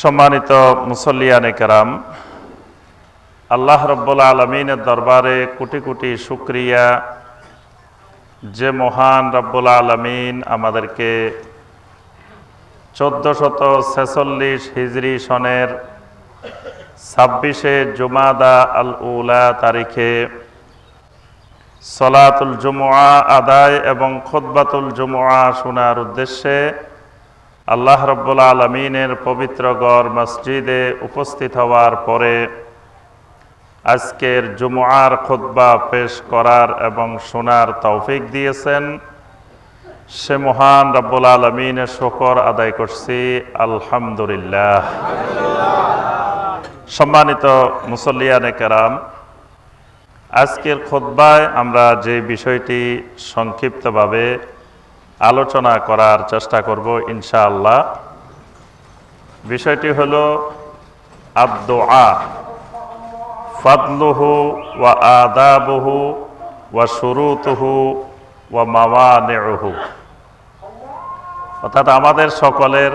সম্মানিত মুসল্লিয়ানে কেরাম, আল্লাহ রব্বুল আলমিনের দরবারে কোটি কোটি শুকরিয়া যে মহান রব্বুল আলমিন আমাদেরকে 1446 হিজরি সনের 26শে জুমাদা আল উলা তারিখে সলাতুল জুমুআ আদায় এবং খুতবাতুল জুমুআ শোনার উদ্দেশ্যে আল্লাহ রব্বুল আলমিনের পবিত্র গড় মসজিদে উপস্থিত হওয়ার পরে আজকের জুমুআর খুতবা পেশ করার এবং শোনার তৌফিক দিয়েছেন, সে মহান রব্বুল আলমিনের শুকর আদায় করছি, আলহামদুলিল্লাহ। সম্মানিত মুসল্লিয়ানে কেরাম, আজকের খুতবায় আমরা যে বিষয়টি সংক্ষিপ্তভাবে আলোচনা করার চেষ্টা করব ইনশাআল্লাহ, বিষয়টি হলো আদ-দুআ, ফাদলুহু ওয়া আদাবুহু ওয়া শুরুতুহু ওয়া মাওয়ানিউহু। অর্থাৎ আমাদের সকলের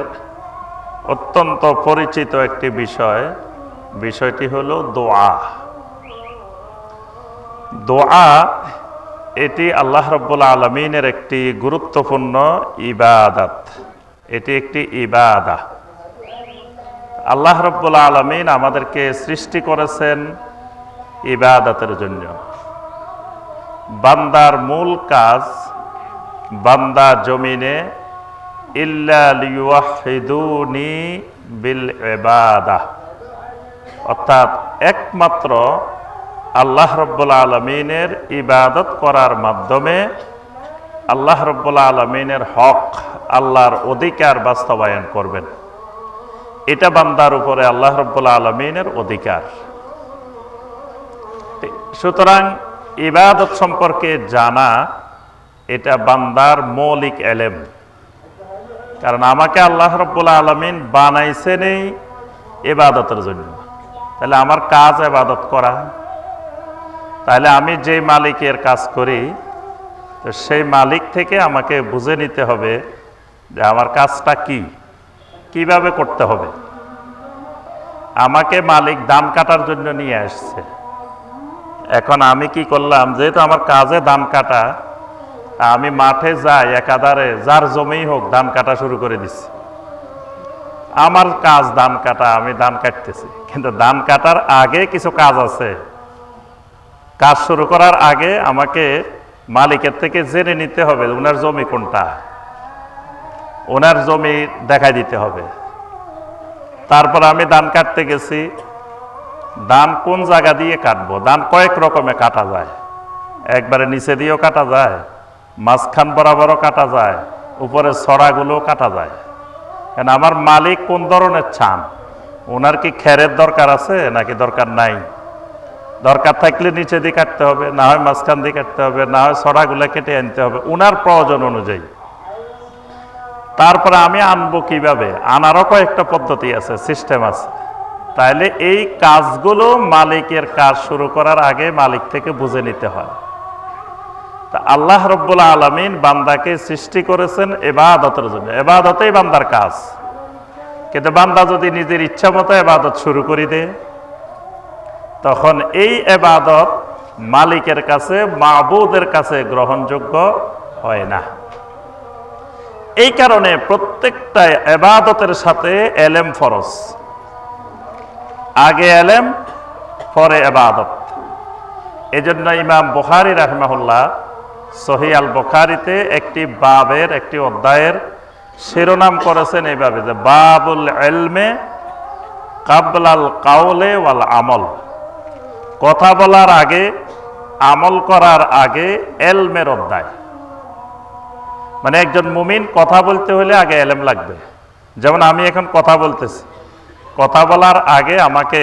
অত্যন্ত পরিচিত একটি বিষয়, বিষয়টি হলো দোয়া। দোয়া এটি আল্লাহ রব্বুল আলমিনের একটি গুরুত্বপূর্ণ ইবাদত, এটি একটি ইবাদা। আল্লাহ রব্বুল আলমিন আমাদেরকে সৃষ্টি করেছেন ইবাদতের জন্য। বান্দার মূল কাজ, বান্দা জমিনে ইল্লা লিওয়াহিদুনি বিল ইবাদাহ, অর্থাৎ একমাত্র আল্লাহ রব্বুল আলমিনের ইবাদত করার মাধ্যমে আল্লাহ রব্বুল আলমিনের হক, আল্লাহর অধিকার বাস্তবায়ন করবেন। এটা বান্দার উপরে আল্লাহ রব্বুল আলমিনের অধিকার। সুতরাং ইবাদত সম্পর্কে জানা এটা বান্দার মৌলিক এলেম। কারণ আমাকে আল্লাহ রব্বুল আলমিন বানাইছেনই ইবাদতের জন্য, তাহলে আমার কাজ ইবাদত করা। তাহলে আমি যে মালিকের কাজ করি, তো সেই মালিক থেকে আমাকে বুঝে নিতে হবে যে আমার কাজটা কিভাবে করতে হবে। আমাকে মালিক ধান কাটার জন্য নিয়ে আসছে, এখন আমি কি করলাম, যেহেতু আমার কাজে ধান কাটা, আমি মাঠে যাই, একাধারে যার জমি হোক ধান কাটা শুরু করে দিচ্ছি। আমার কাজ ধান কাটা, আমি ধান কাটতেছি, কিন্তু ধান কাটার আগে কিছু কাজ আছে। কাজ শুরু করার আগে আমাকে মালিকের থেকে জেনে নিতে হবে ওনার জমি কোনটা, ওনার জমি দেখাই দিতে হবে। তারপর আমি ধান কাটতে গেছি, ধান কোন জায়গা দিয়ে কাটবো। ধান কয়েক রকমে কাটা যায়, একবারে নিচে দিয়েও কাটা যায়, মাঝখান বরাবরও কাটা যায়, উপরে ছড়াগুলোও কাটা যায়। কারণ আমার মালিক কোন ধরনের চান, ওনার কি খেরের দরকার আছে নাকি দরকার নাই। দরকার থাকলে নিচে দিয়ে কাটতে হবে, না হয় মাঝখান দিয়ে কাটতে হবে, না হয় ছড়াগুলো কেটে আনতে হবে ওনার প্রয়োজন অনুযায়ী। তারপরে আমি আনবো কিভাবে, আনারও কয়েকটা পদ্ধতি আছে, সিস্টেম আছে। তাহলে এই কাজগুলো মালিকের কাজ শুরু করার আগে মালিক থেকে বুঝে নিতে হয়। তা আল্লাহ রব্বুল আলমিন বান্দাকে সৃষ্টি করেছেন ইবাদতের জন্য, ইবাদতেই বান্দার কাজ। কিন্তু বান্দা যদি নিজের ইচ্ছা মতো ইবাদত শুরু করে দেয়, তখন এই ইবাদত মালিকের কাছে, মাবুদের কাছে গ্রহণযোগ্য হয় না। এই কারণে প্রত্যেকটা ইবাদতের সাথে এলেম ফরজ। আগে এলেম, পরে ইবাদত। এজন্য ইমাম বুখারী রাহিমাহুল্লাহ সহিহ আল বুখারীতে একটি বাবের, একটি অধ্যায়ের শিরোনাম করেছেন এইভাবে, যে বাবুল ইলমে কাবলাল কাউলে ওয়াল আমল। কথা বলার আগে, আমল করার আগে এলমের অধ্যায়। মানে একজন মুমিন কথা বলতে হলে আগে এলেম লাগবে। যেমন আমি এখন কথা বলতেছি, কথা বলার আগে আমাকে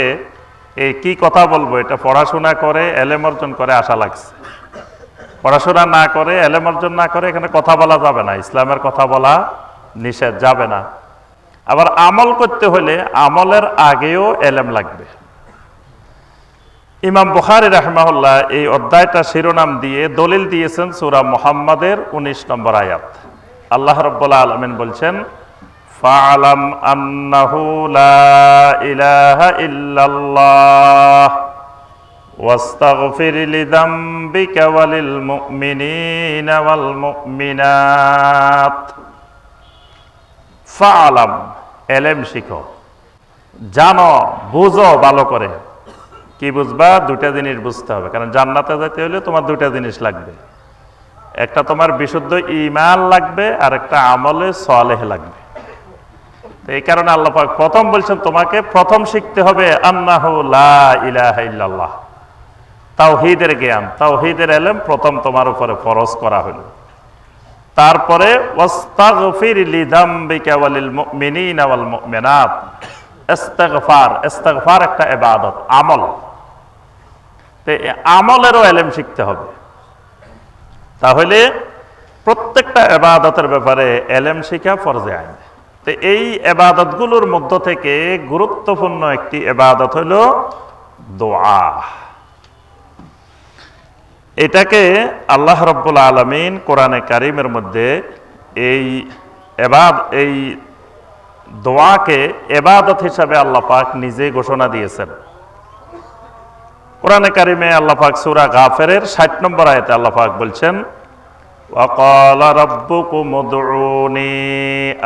এই কি কথা বলবো এটা পড়াশোনা করে এলেম অর্জন করে আসা লাগছে। পড়াশোনা না করে, এলেম অর্জন না করে এখানে কথা বলা যাবে না, ইসলামের কথা বলা নিষেধ, যাবে না। আবার আমল করতে হলে আমলের আগেও এলেম লাগবে। ইমাম বুখারী রাহিমাহুল্লাহ এই অধ্যায়টা শিরোনাম দিয়ে দলিল দিয়েছেন সূরা মুহাম্মাদের 19 নম্বর আয়াত। আল্লাহ রাব্বুল আলামিন বলছেন, ফা'লাম আন্নাহু লা ইলাহা ইল্লাল্লাহ ওয়াস্তাগফির লিযামবিকা ওয়ালিল মুমিনিনা ওয়াল মুমিনাত। ফা'লাম, এলেম শিখো, জানো, বুঝো ভালো করে। কি বুঝবা? দুটা জিনিস বুঝতে হবে, কারণ জান্নাতে যেতে হলে তোমার দুটা জিনিস লাগবে। একটা তোমার বিশুদ্ধ ঈমান লাগবে, আর একটা আমলে সালেহ লাগবে। তো এই কারণে আল্লাহ পাক প্রথম বলছেন তোমাকে প্রথম শিখতে হবে আন্নাহু লা ইলাহা ইল্লাল্লাহ, তাওহীদের জ্ঞান, তাওহীদের ইলম প্রথম তোমার উপরে ফরজ করা হলো। তারপরে ওয়াস্তাগফির লিযামবিকা ওয়ালিল মুমিনিনা ওয়াল মুমিনাত। ইস্তিগফার, ইস্তিগফার একটা ইবাদত, আমল। তো আমলেরও ইলম শিখতে হবে। তাহলে প্রত্যেকটা ইবাদতের ব্যাপারে ইলম শিখা ফরজে আইন। তো এই ইবাদতগুলোর মধ্য থেকে গুরুত্বপূর্ণ একটি ইবাদত হলো দোয়া। এটাকে আল্লাহ রাব্বুল আলামিন কোরআনে কারীমের মধ্যে এই দোয়াকে ইবাদত হিসাবে আল্লাহ পাক নিজে ঘোষণা দিয়েছেন। কোরআনে কারীমে আল্লাহ পাক সূরা গাফিরের ৬০ নম্বর আয়াতে আল্লাহ পাক বলছেন, وَقَالَ رَبُّكُمُ ادْعُونِي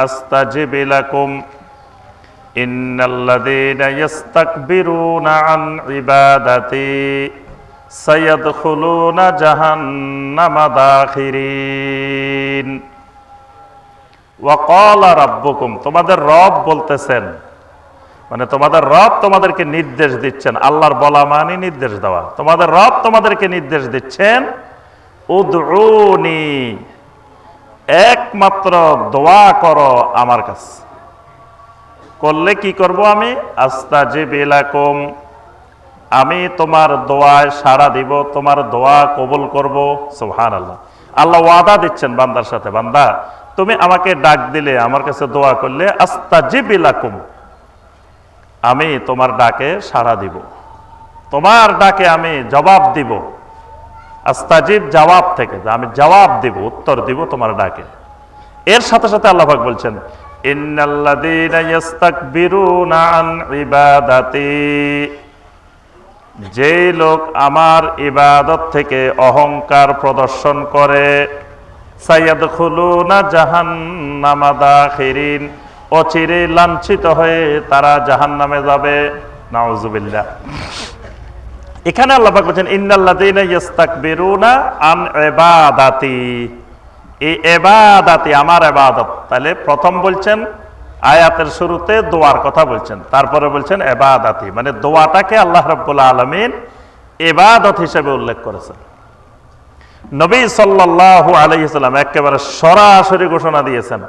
أَسْتَجِبْ لَكُمْ إِنَّ الَّذِينَ يَسْتَكْبِرُونَ عَنْ عِبَادَتِي سَيَدْخُلُونَ جَهَنَّمَ دَاخِرِينَ। وَقَالَ رَبُّكُمْ, তোমাদের রব বলতেছেন, মানে তোমাদের রব তোমাদেরকে নির্দেশ দিচ্ছেন। আল্লাহর বলা মানে নির্দেশ দেওয়া। তোমাদের রব তোমাদেরকে নির্দেশ দিচ্ছেন উদউনি, একমাত্র দোয়া করো আমার কাছে। করলে কি করব আমি? আস্তাজিব লাকুম, আমি তোমার দোয়ায় সাড়া দিব, তোমার দোয়া কবুল করব। সুবহানাল্লাহ। আল্লাহ ওয়াদা দিচ্ছেন বান্দার সাথে, বান্দা তুমি আমাকে ডাক দিলে, আমার কাছে দোয়া করলে, আস্তাজিব লাকুম, আমি তোমার ডাকে সাড়া দিব, তোমার ডাকে আমি জবাব দিব। আস্তাজিব জবাব থেকে, আমি জবাব দিব, উত্তর দিব তোমার ডাকে। এর সাথে সাথে আল্লাহ পাক বলছেন, ইন্নাল্লাযীনা ইস্তাকবিরুনা আন ইবাদাতি, যে লোক আমার ইবাদত থেকে অহংকার প্রদর্শন করে, সায়াদখুলুনা জাহান্নামা দাখিরিন, অচিরে লাঞ্ছিত হয়ে তারা জাহান্নামে যাবে। নাউযুবিল্লাহ। এখানে আল্লাহ পাক বলেন ইন্নাল্লাযীনা ইস্তাকবিরুনা আন ইবাদাতি, এই ইবাদাতি আমার ইবাদত। তাহলে প্রথম বলছেন আয়াতের শুরুতে দোয়ার কথা বলছেন, তারপরে বলছেন ইবাদাতি, মানে দোয়াটাকে আল্লাহ রাব্বুল আলামিন ইবাদত হিসেবে উল্লেখ করেছেন। নবী সাল্লাল্লাহু আলাইহি সাল্লাম একেবারে সরাসরি ঘোষণা দিয়েছেন,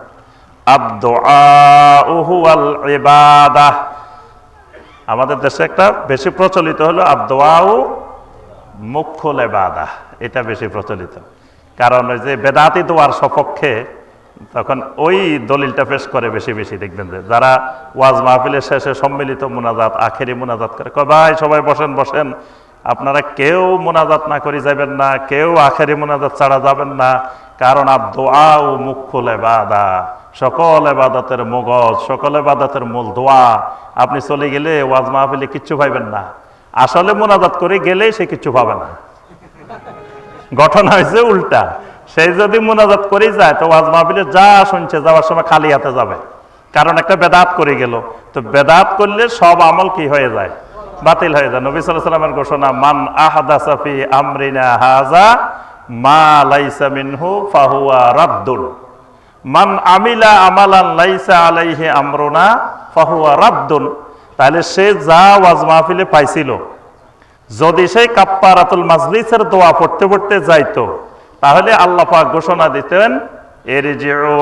আদ-দুআউ হুয়াল ইবাদাহ। আমাদের দেশে একটা বেশি প্রচলিত হলো আদ-দুআউ মুখ্যুল ইবাদাহ, এটা বেশি প্রচলিত। কারণ ওই যে বেদাতি দোয়ার সপক্ষে তখন ওই দলিলটা পেশ করে বেশি বেশি। দেখবেন যে যারা ওয়াজ মাহফিলের শেষে সম্মিলিত মুনাজাত, আখেরি মুনাজাত করে, কয় ভাই সবাই বসেন বসেন, আপনারা কেউ মুনাজাত না করে যাবেন না, কেউ আখেরি মুনাজাত ছাড়া যাবেন না, কারণ আদ-দুআউ মুখ্যুল ইবাদাহ, সকল ইবাদতের মগজ, সকল ইবাদতের মূল দোয়া। আপনি চলে গেলে ওয়াজ মাহফিলে কিচ্ছু পাইবেন না, আসলে মুনাজাত করে গেলেই সে কিচ্ছু পাবে না। ঘটনা হয়েছে উল্টা, সেই যদি মুনাজাত করে যায় তো ওয়াজ মাহফিলে যা শুনছে যাওয়ার সময় খালি হাতে যাবে, কারণ একটা বেদাত করে গেল। তো বেদাত করলে সব আমল কি হয়ে যায়? বাতিল হয়ে যায়। নবী সাল্লাল্লাহু আলাইহি ওয়াসাল্লামের ঘোষণা, মান আহদাসা ফি আমরিনা হাযা মা লাইসা মিনহু ফাহুয়া রাদ্দুন, মান আমিলা আমালান লাইসা আলাইহি আমরুনা ফাহুয়া রাদ্দুন। তাহলে সে যা ওয়াজ মাহফিলে পাইছিল, যদি সেই কাফফারাতুল মাজলিসের দোয়া পড়তে পড়তে যাইতো, তাহলে আল্লাহ পাক ঘোষণা দিতেন, ইরজিউ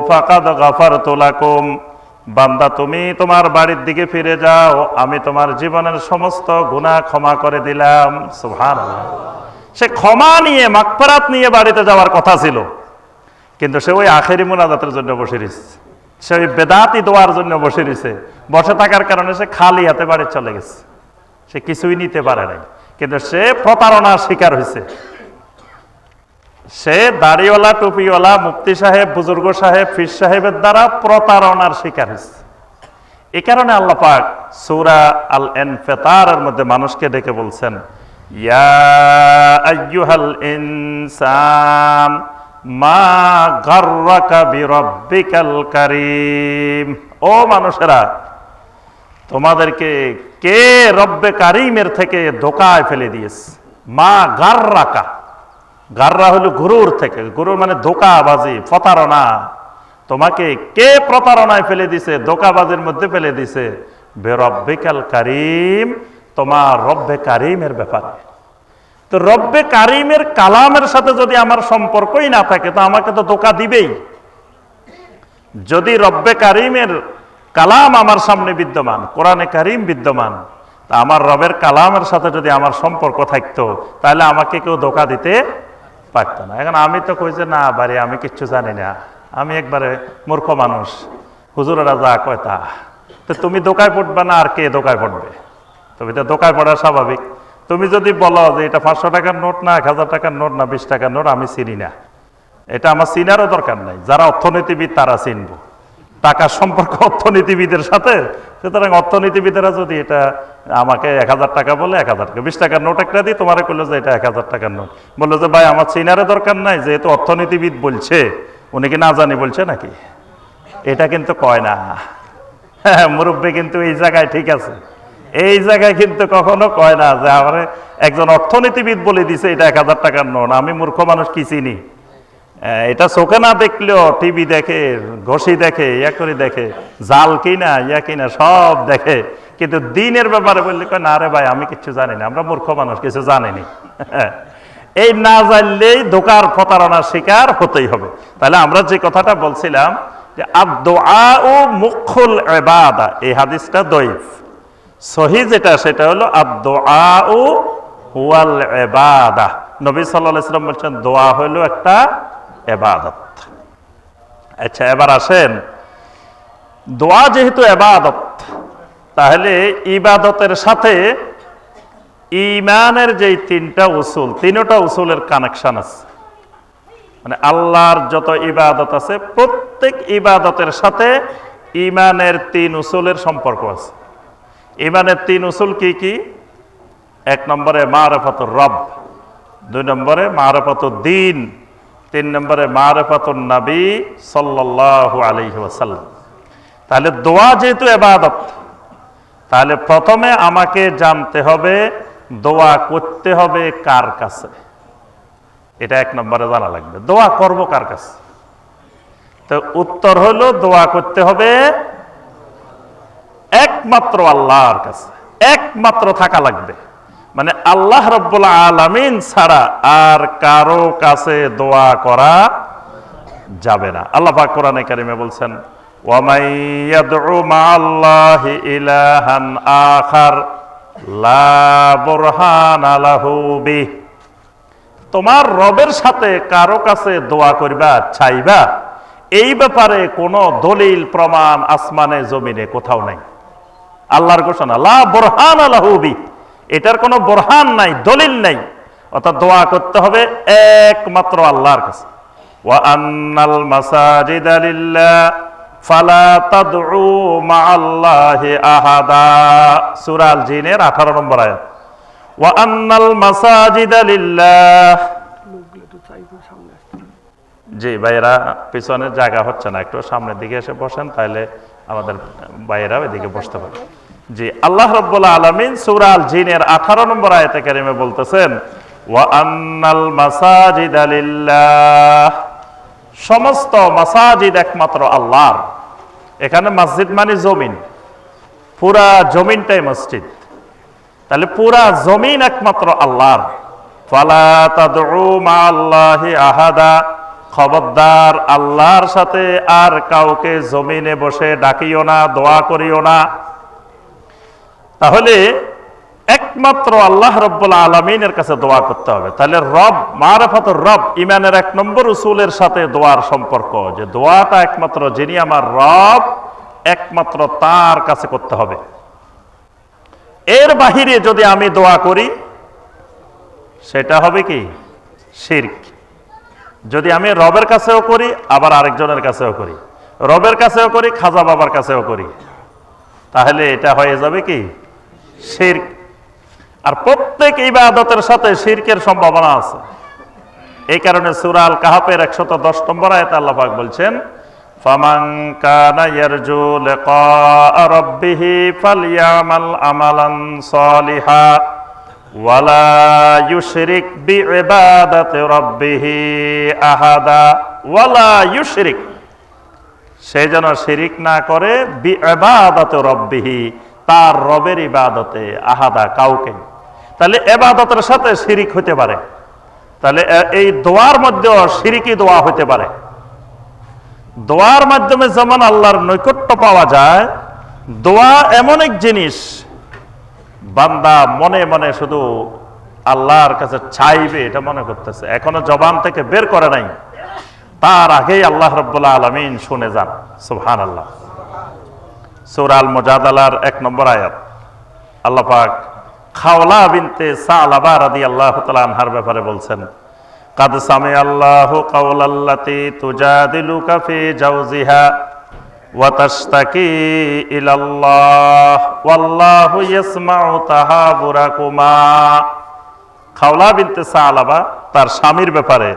ফাকাদ গাফারতু লাকুম, বান্দা তুমি তোমার বাড়ির দিকে ফিরে যাও, আমি তোমার জীবনের সমস্ত গুনাহ ক্ষমা করে দিলাম। সুবহানাল্লাহ। সে ক্ষমা নিয়ে, মাগফিরাত নিয়ে বাড়িতে যাওয়ার কথা ছিল, কিন্তু সে ওই আখেরি মুনাজাতের জন্য বসে রয়েছে, সে ওই বেদাতি দোয়ার জন্য বসে রয়েছে। বসে থাকার কারণে সে খালি হাতে বাড়ি চলে গেছে, সে কিছুই নিতে পারে নাই, কিন্তু সে প্রতারণার শিকার হয়েছে। সে দাড়িওয়ালা, টুপিওয়ালা, মুফতি সাহেব, বুজুর্গ সাহেব, ফির সাহেবের দ্বারা প্রতারণার শিকার হয়েছে। এই কারণে আল্লাহ পাক সূরা আল ইনফিতারের মধ্যে মানুষকে ডেকে বলছেন, ইয়া আইয়ুহাল ইনসান মা গাররাকা বিরাব্বিকাল কারীম। ও মানুষেরা, তোমাদেরকে কে রব্বে কারিমের থেকে ধোকায় ফেলে দিয়েছে? মা গাররাকা, গাররা হলো গুরুর থেকে, গুরুর মানে ধোকাবাজি, প্রতারণা। তোমাকে কে প্রতারণায় ফেলে দিছে, ধোকাবাজির মধ্যে ফেলে দিছে? বিরাব্বিকাল কারীম, তোমার রব্বে কারিমের ব্যাপারে। তো রব্বে কারিমের কালামের সাথে যদি আমার সম্পর্কই না থাকে, তো আমাকে তো ধোকা দিবেই। যদি রব্বে কারিমের কালাম আমার সামনে বিদ্যমান, কোরআনে কারিম বিদ্যমান, তা আমার রবের কালামের সাথে যদি আমার সম্পর্ক থাকতো, তাহলে আমাকে কেউ ধোকা দিতে পারত না। এখন আমি তো কই যে না বাড়ি, আমি কিচ্ছু জানি না, আমি একবারে মূর্খ মানুষ, হুজুরেরা যা কয় তা। তো তুমি ধোকায় পড়বে না, আর কে ধোকায় পড়বে? তুমি তো ধোকায় পড়া স্বাভাবিক। তুমি যদি বলো যে এটা 500 টাকার নোট না, 1000 টাকার নোট না, 20 টাকার নোট, আমি চিনি না, এটা আমার চিনারও দরকার নাই। যারা অর্থনীতিবিদ তারা চিনবো টাকার সম্পর্ক অর্থনীতিবিদের সাথে। সুতরাং অর্থনীতিবিদেরা যদি এটা আমাকে 1000 টাকা বলে, 1000 টাকা, 20 টাকার নোট একটা দিই, তোমার করলো যে এটা 1000 টাকার নোট, বললো যে ভাই আমার চিনারও দরকার নাই, যেহেতু অর্থনীতিবিদ বলছে, উনি কি না জানি বলছে নাকি? এটা কিন্তু কয় না। মুরব্বী কিন্তু এই জায়গায় ঠিক আছে, এই জায়গায় কিন্তু কখনো কয় না যে আমার একজন অর্থনীতিবিদ বলে দিছে এটা 1000 টাকার নোট, আমি মূর্খ মানুষ কি চিনি? এটা চোখে না দেখলেও টিভি দেখে, ঘষি দেখে, ইয়া করে দেখে, জাল কিনা ইয়া কিনা সব দেখে, কিন্তু দিনের ব্যাপারে বললে কয় না রে ভাই আমি কিছু জানি না, আমরা মূর্খ মানুষ, কিছু জানিনি। এই না জানলেই ধোকার প্রতারণার শিকার হতেই হবে। তাহলে আমরা যে কথাটা বলছিলাম যে আদ-দুআউ মুখুল ইবাদা, এই হাদিসটা দঈফ। সহিহ যেটা সেটা হলো আদ-দুআউ হুয়াল ইবাদা। নবী সাল্লাল্লাহু আলাইহি ওয়াসাল্লাম বলছেন দোয়া হলো একটা ইবাদত। আচ্ছা, এবার আসেন, দোয়া যেহেতু ইবাদত, তাহলে ইবাদতের সাথে ঈমানের যেই 3টা উসুল, 3টা উসুলের কানেকশন আছে। মানে আল্লাহর যত ইবাদত আছে, প্রত্যেক ইবাদতের সাথে ঈমানের 3 উসুলের সম্পর্ক আছে। ঈমানের 3 উসুল কি কি? 1 নম্বরে মারিফাতুর রব, 2 নম্বরে মারিফাতুদ দ্বীন, 3 নম্বরে মারিফাতুন নবী সাল্লাল্লাহু আলাইহি ওয়াসাল্লাম। তাহলে দোয়া যেহেতু ইবাদত, তাহলে প্রথমে আমাকে জানতে হবে দোয়া করতে হবে কার কাছে। এটা 1 নম্বরে জানা লাগবে, দোয়া করব কার কাছে। তো উত্তর হলো দোয়া করতে হবে একমাত্র আল্লাহর কাছে, একমাত্র থাকা লাগবে। মানে আল্লাহ রাব্বুল আলামিন ছাড়া আর কারো কাছে দোয়া করা যাবে না। আল্লাহ পাক কোরআনে কারিমে বলছেন, ওয়া মান ইয়াদউ মা'আল্লাহি ইলাহান আখার লা বুরহানা লাহু বিহ। তোমার রবের সাথে কারো কাছে দোয়া করবা, চাইবা, এই ব্যাপারে কোনো দলিল প্রমাণ আসমানে জমিনে কোথাও নাই। আল্লাহর ঘোষণা, লা বুরহানা লাহু বিহ, এটার কোনো বুরহান নাই, দলিল নাই। অর্থাৎ দোয়া করতে হবে একমাত্র আল্লাহর কাছে। ওয়া আন্নাল মাসাজিদা লিল্লাহ ফালা তাদউ মা'আল্লাহি আহাদা, সূরা আল জিনের 18 নম্বর আয়াত। ওয়া আন্নাল মাসাজিদা লিল্লাহ। জি ভাইয়েরা, পিছনে জায়গা হচ্ছে না, একটু সামনের দিকে এসে বসেন, তাহলে আমাদের ভাইয়েরা এদিকে বসতে পারে। জি, আল্লাহ রাব্বুল আলামিন সূরা আল জিনের 18 নম্বর আয়াতে কারিমে বলতেছেন, ওয়া আন্নাল মাসাজিদা লিল্লাহ, সমস্ত মাসাজিদ একমাত্র আল্লাহর। এখানে মসজিদ মানে জমিন, পুরা জমিনটাই মসজিদ। তাহলে পুরা জমিন একমাত্র আল্লাহর। ফালা তাদউ মা'আল্লাহি আহাদা, খবরদার আল্লাহর সাথে আর কাউকে জমিনে বসে ডাকিও না, দোয়া করিও না। তাহলে একমাত্র আল্লাহ রাব্বুল আলামিনের কাছে দোয়া করতে হবে। তাহলে রব, মারিফাতুর রব, ঈমানের 1 নম্বর উসুলের সাথে দোয়ার সম্পর্ক, যে দোয়াটা একমাত্র যিনি আমার রব, একমাত্র তার কাছে করতে হবে। এর বাহিরে যদি আমি দোয়া করি, সেটা হবে কি? শিরক। যদি আমি রবের কাছেও করি আবার আরেকজনের কাছেও করি, রবের কাছেও করি খাজা বাবার কাছেও করি, তাহলে এটা হয়ে যাবে কি শিরক। আর প্রত্যেক ইবাদতের সাথে শিরকের সম্ভাবনা আছে। এই কারণে সূরা আল কাহাফের 110 নম্বর আয়াতে আল্লাহ পাক বলছেন, ফামান কানা ইয়ারজু লিকা রাব্বিহি ফালইয়ামাল আমালান সালিহা ওয়ালা ইউশরিক বিইবাদাতি রাব্বিহি আহাদা ওয়ালা ইউশরিক, সে যেন শিরিক না করে বিইবাদাতি রাব্বিহি, তার রবের ইবাদতে আহাদা, কাউকে। তাহলে ইবাদতের সাথে শিরিক হতে পারে, তাহলে এই দোয়ার মধ্যেও শিরিকি দোয়া হতে পারে। দোয়ার মাধ্যমে যেমন আল্লাহর নৈকট্য পাওয়া যায়, দোয়া এমন এক জিনিস বান্দা মনে মনে শুধু আল্লাহর কাছে চাইবে এটা মনে করতেছে, এখনো জবান থেকে বের করে নাই, তার আগেই আল্লাহ রাব্বুল আলামিন শুনে যান। সুবহানাল্লাহ। সূরা আল মুজাদালার 1 নম্বর আয়াত আল্লাহ পাক খাওলা বিনতে সালাবা রাদিয়াল্লাহু তাআলা আনহার ব্যাপারে বলছেন, কাদ সামিআল্লাহু কাওলাল্লাতী তুজাদিলুকা ফি জাওজিহা ওয়া তাশতাকি ইলাল্লাহ ওয়াল্লাহু ইয়াসমাউ তাহাবুরাকুমা। খাওলা বিনতে সালাবা তার স্বামীর ব্যাপারে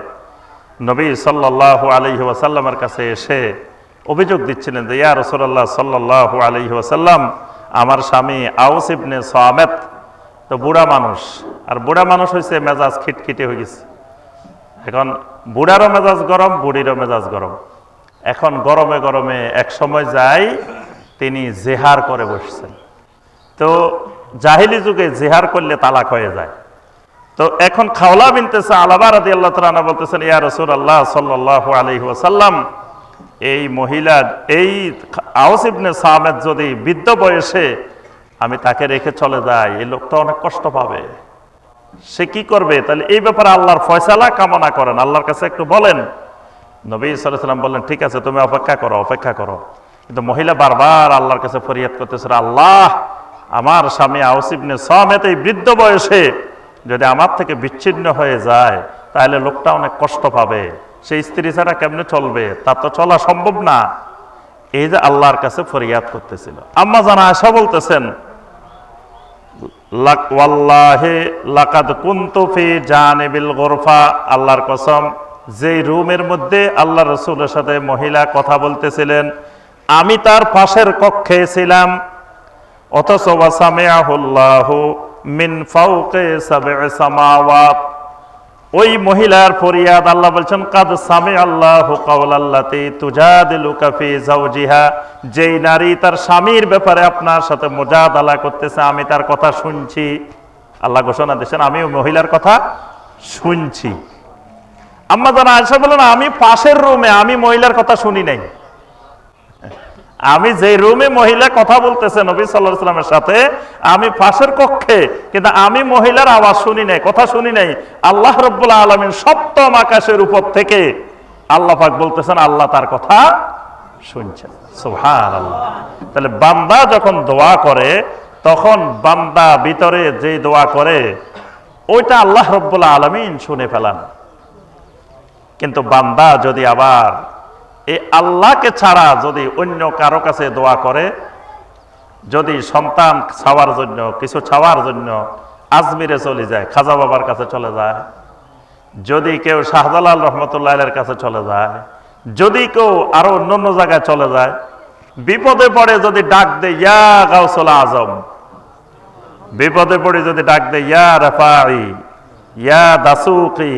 নবী সাল্লাল্লাহু আলাইহি ওয়াসাল্লামের কাছে এসে অভিযোগ দিচ্ছিলেন যে, ইয়া রাসূলুল্লাহ সাল্লাল্লাহু আলাইহি ওয়াসাল্লাম, আমার স্বামী আউস ইবনে সামেত তো বুড়া মানুষ, আর বুড়া মানুষ হয়েছে মেজাজ খিটখিটে হয়ে গেছে। এখন বুড়ারও মেজাজ গরম, বুড়িরও মেজাজ গরম। এখন গরমে গরমে এক সময় যায় তিনি জেহার করে বসছেন। তো জাহিলি যুগে জেহার করলে তালাক হয়ে যায়। তো এখন খাওলা বিনতে সালাবা রাদিয়াল্লাহু তাআলা আনহা বলতেছেন, ইয়া রাসূলুল্লাহ সাল্লাল্লাহু আলাইহি ওয়াসাল্লাম, এই মহিলা এই আউস ইবনে সামেত যদি বৃদ্ধ বয়সে আমি তাকে রেখে চলে যাই, এই লোকটা অনেক কষ্ট পাবে, সে কি করবে? তাহলে এই ব্যাপারে আল্লাহর ফয়সালা কামনা করেন, আল্লাহর কাছে একটু বলেন। নবী সাল্লাল্লাহু আলাইহি ওয়াসাল্লাম বললেন, ঠিক আছে, তুমি অপেক্ষা করো, অপেক্ষা করো। কিন্তু মহিলা বারবার আল্লাহর কাছে ফরিয়াদ করতেছে, আল্লাহ, আমার স্বামী আউস ইবনে সামেত এই বৃদ্ধ বয়সে যদি আমার থেকে বিচ্ছিন্ন হয়ে যায়, তাহলে লোকটা অনেক কষ্ট পাবে, সেই স্ত্রী ছাড়া কেমনে চলবে, তার তো চলা সম্ভব না। এই যে আল্লাহর কাছে ফরিয়াদ করতেছিল। আম্মা জান আয়েশা বলতেছেন, ওয়াল্লাহি লাকাদ কুনতু ফি জানিবিল গুরফা, আল্লাহর কসম, যেই রুমের মধ্যে আল্লাহ রাসূলের সাথে মহিলা কথা বলতেছিলেন আমি তার পাশের কক্ষে ছিলাম। অথচ ওয়াসামিআহুল্লাহু মিন ফাওকে সাব'i সামাওয়াত, ওই মহিলার ফরিয়াদ আল্লাহ বলছেন, কাদ সামিআল্লাহু কাওলাল্লাতী তুজাদিলুকা ফি যাওজিহা, যেই নারী তার স্বামীর ব্যাপারে আপনার সাথে মুজাদালা করতেছে আমি তার কথা শুনছি। আল্লাহ ঘোষণা দিয়েছেন, আমি ওই মহিলার কথা শুনছি। আম্মা জান আয়েশা বলেন, আমি পাশের রুমে, আমি মহিলার কথা শুনি নাই। আমি যে রুমে মহিলা কথা বলতেছে নবী সাল্লাল্লাহু আলাইহি ওয়াসাল্লামের সাথে, আমি পাশের কক্ষে, কিন্তু আমি মহিলার আওয়াজ শুনি নাই, কথা শুনি নাই। আল্লাহ রাব্বুল আলামিন সপ্তম আকাশের উপর থেকে আল্লাহ পাক বলতেছেন আল্লাহ তার কথা শুনছেন। সুবহানাল্লাহ। তাহলে বান্দা যখন দোয়া করে, তখন বান্দা ভিতরে যে দোয়া করে ওইটা আল্লাহ রাব্বুল আলামিন শুনে ফেলান। কিন্তু বান্দা যদি আবার এই আল্লাহকে ছাড়া যদি অন্য কারো কাছে দোয়া করে, যদি সন্তান চাওয়ার জন্য, কিছু চাওয়ার জন্য আজমিরে চলে যায়, খাজা বাবার কাছে চলে যায়, যদি কেউ শাহজালাল রহমতুল্লাহের কাছে চলে যায়, যদি কেউ আরো অন্য জায়গায় চলে যায়, বিপদে পড়ে যদি ডাক দেয় ইয়া গাউসুল আজম, বিপদে পড়ে যদি ডাক দেয় ইয়া রাফাই, ইয়া দাসুকি,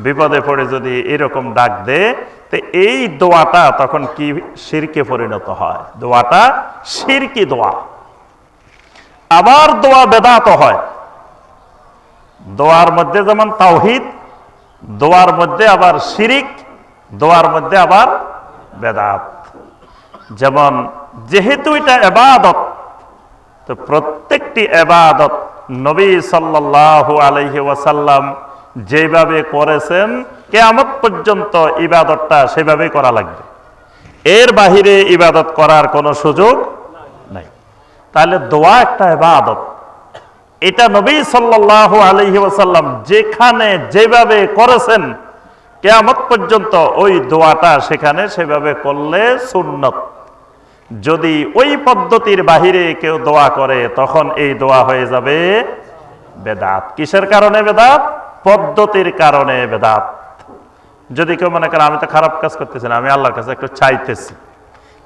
বিপদে পড়ে যদি এরকম ডাক দেয়, তো এই দোয়াটা তখন কি শিরকে পরিণত হয়, দোয়াটা শিরকি দোয়া। আবার দোয়া বেদাত হয়, দোয়ার মধ্যে যেমন তাওহীদ, দোয়ার মধ্যে আবার শিরিক, দোয়ার মধ্যে আবার বেদাত। যেমন যেহেতু এটা ইবাদত, তো প্রত্যেকটি ইবাদত নবী সাল্লাল্লাহু আলাইহি ওয়াসাল্লাম যেভাবে করেছেন, কিয়ামত পর্যন্ত ইবাদতটা সেভাবেই করা লাগবে, এর বাহিরে ইবাদত করার কোনো সুযোগ নাই। তাহলে দোয়া একটা ইবাদত, এটা নবী সাল্লাল্লাহু আলাইহি ওয়াসাল্লাম যেখানে যেভাবে করেছেন, কিয়ামত পর্যন্ত ওই দোয়াটা সেখানে সেভাবে করলে সুন্নত। যদি ওই পদ্ধতির বাহিরে কেউ দোয়া করে তখন এই দোয়া হয়ে যাবে বেদাত। কিসের কারণে বেদাত? পদ্ধতির কারণে বেদাত। যদি কেউ মনে করে আমি তো খারাপ কাজ করতেছি না, আমি আল্লাহর কাছে একটু চাইতেছি,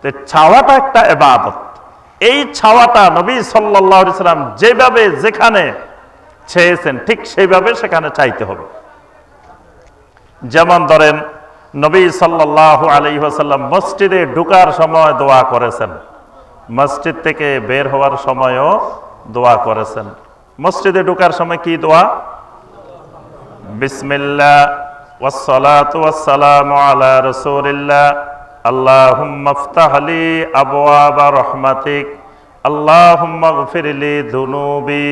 তো চাওয়াটা একটা ইবাদত। এই চাওয়াটা নবী সাল্লাল্লাহু আলাইহি সাল্লাম যেভাবে যেখানে চেয়েছেন ঠিক সেইভাবে সেখানে চাইতে হবে। যেমন ধরেন নবী সাল্লাল্লাহু আলাইহি ওয়াসাল্লাম মসজিদে ঢোকার সময় দোয়া করেছেন, মসজিদ থেকে বের হওয়ার সময়ও দোয়া করেছেন। মসজিদে ঢোকার সময় কি দোয়া? বিসমিল্লাহ ওয়াসসালাতু ওয়াসসালামু আলা রাসূলিল্লাহ আল্লাহুম্মা ইফতাহ লি আবওয়াবা রাহমাতিক আল্লাহুম্মা ইগফির লি যুনুবি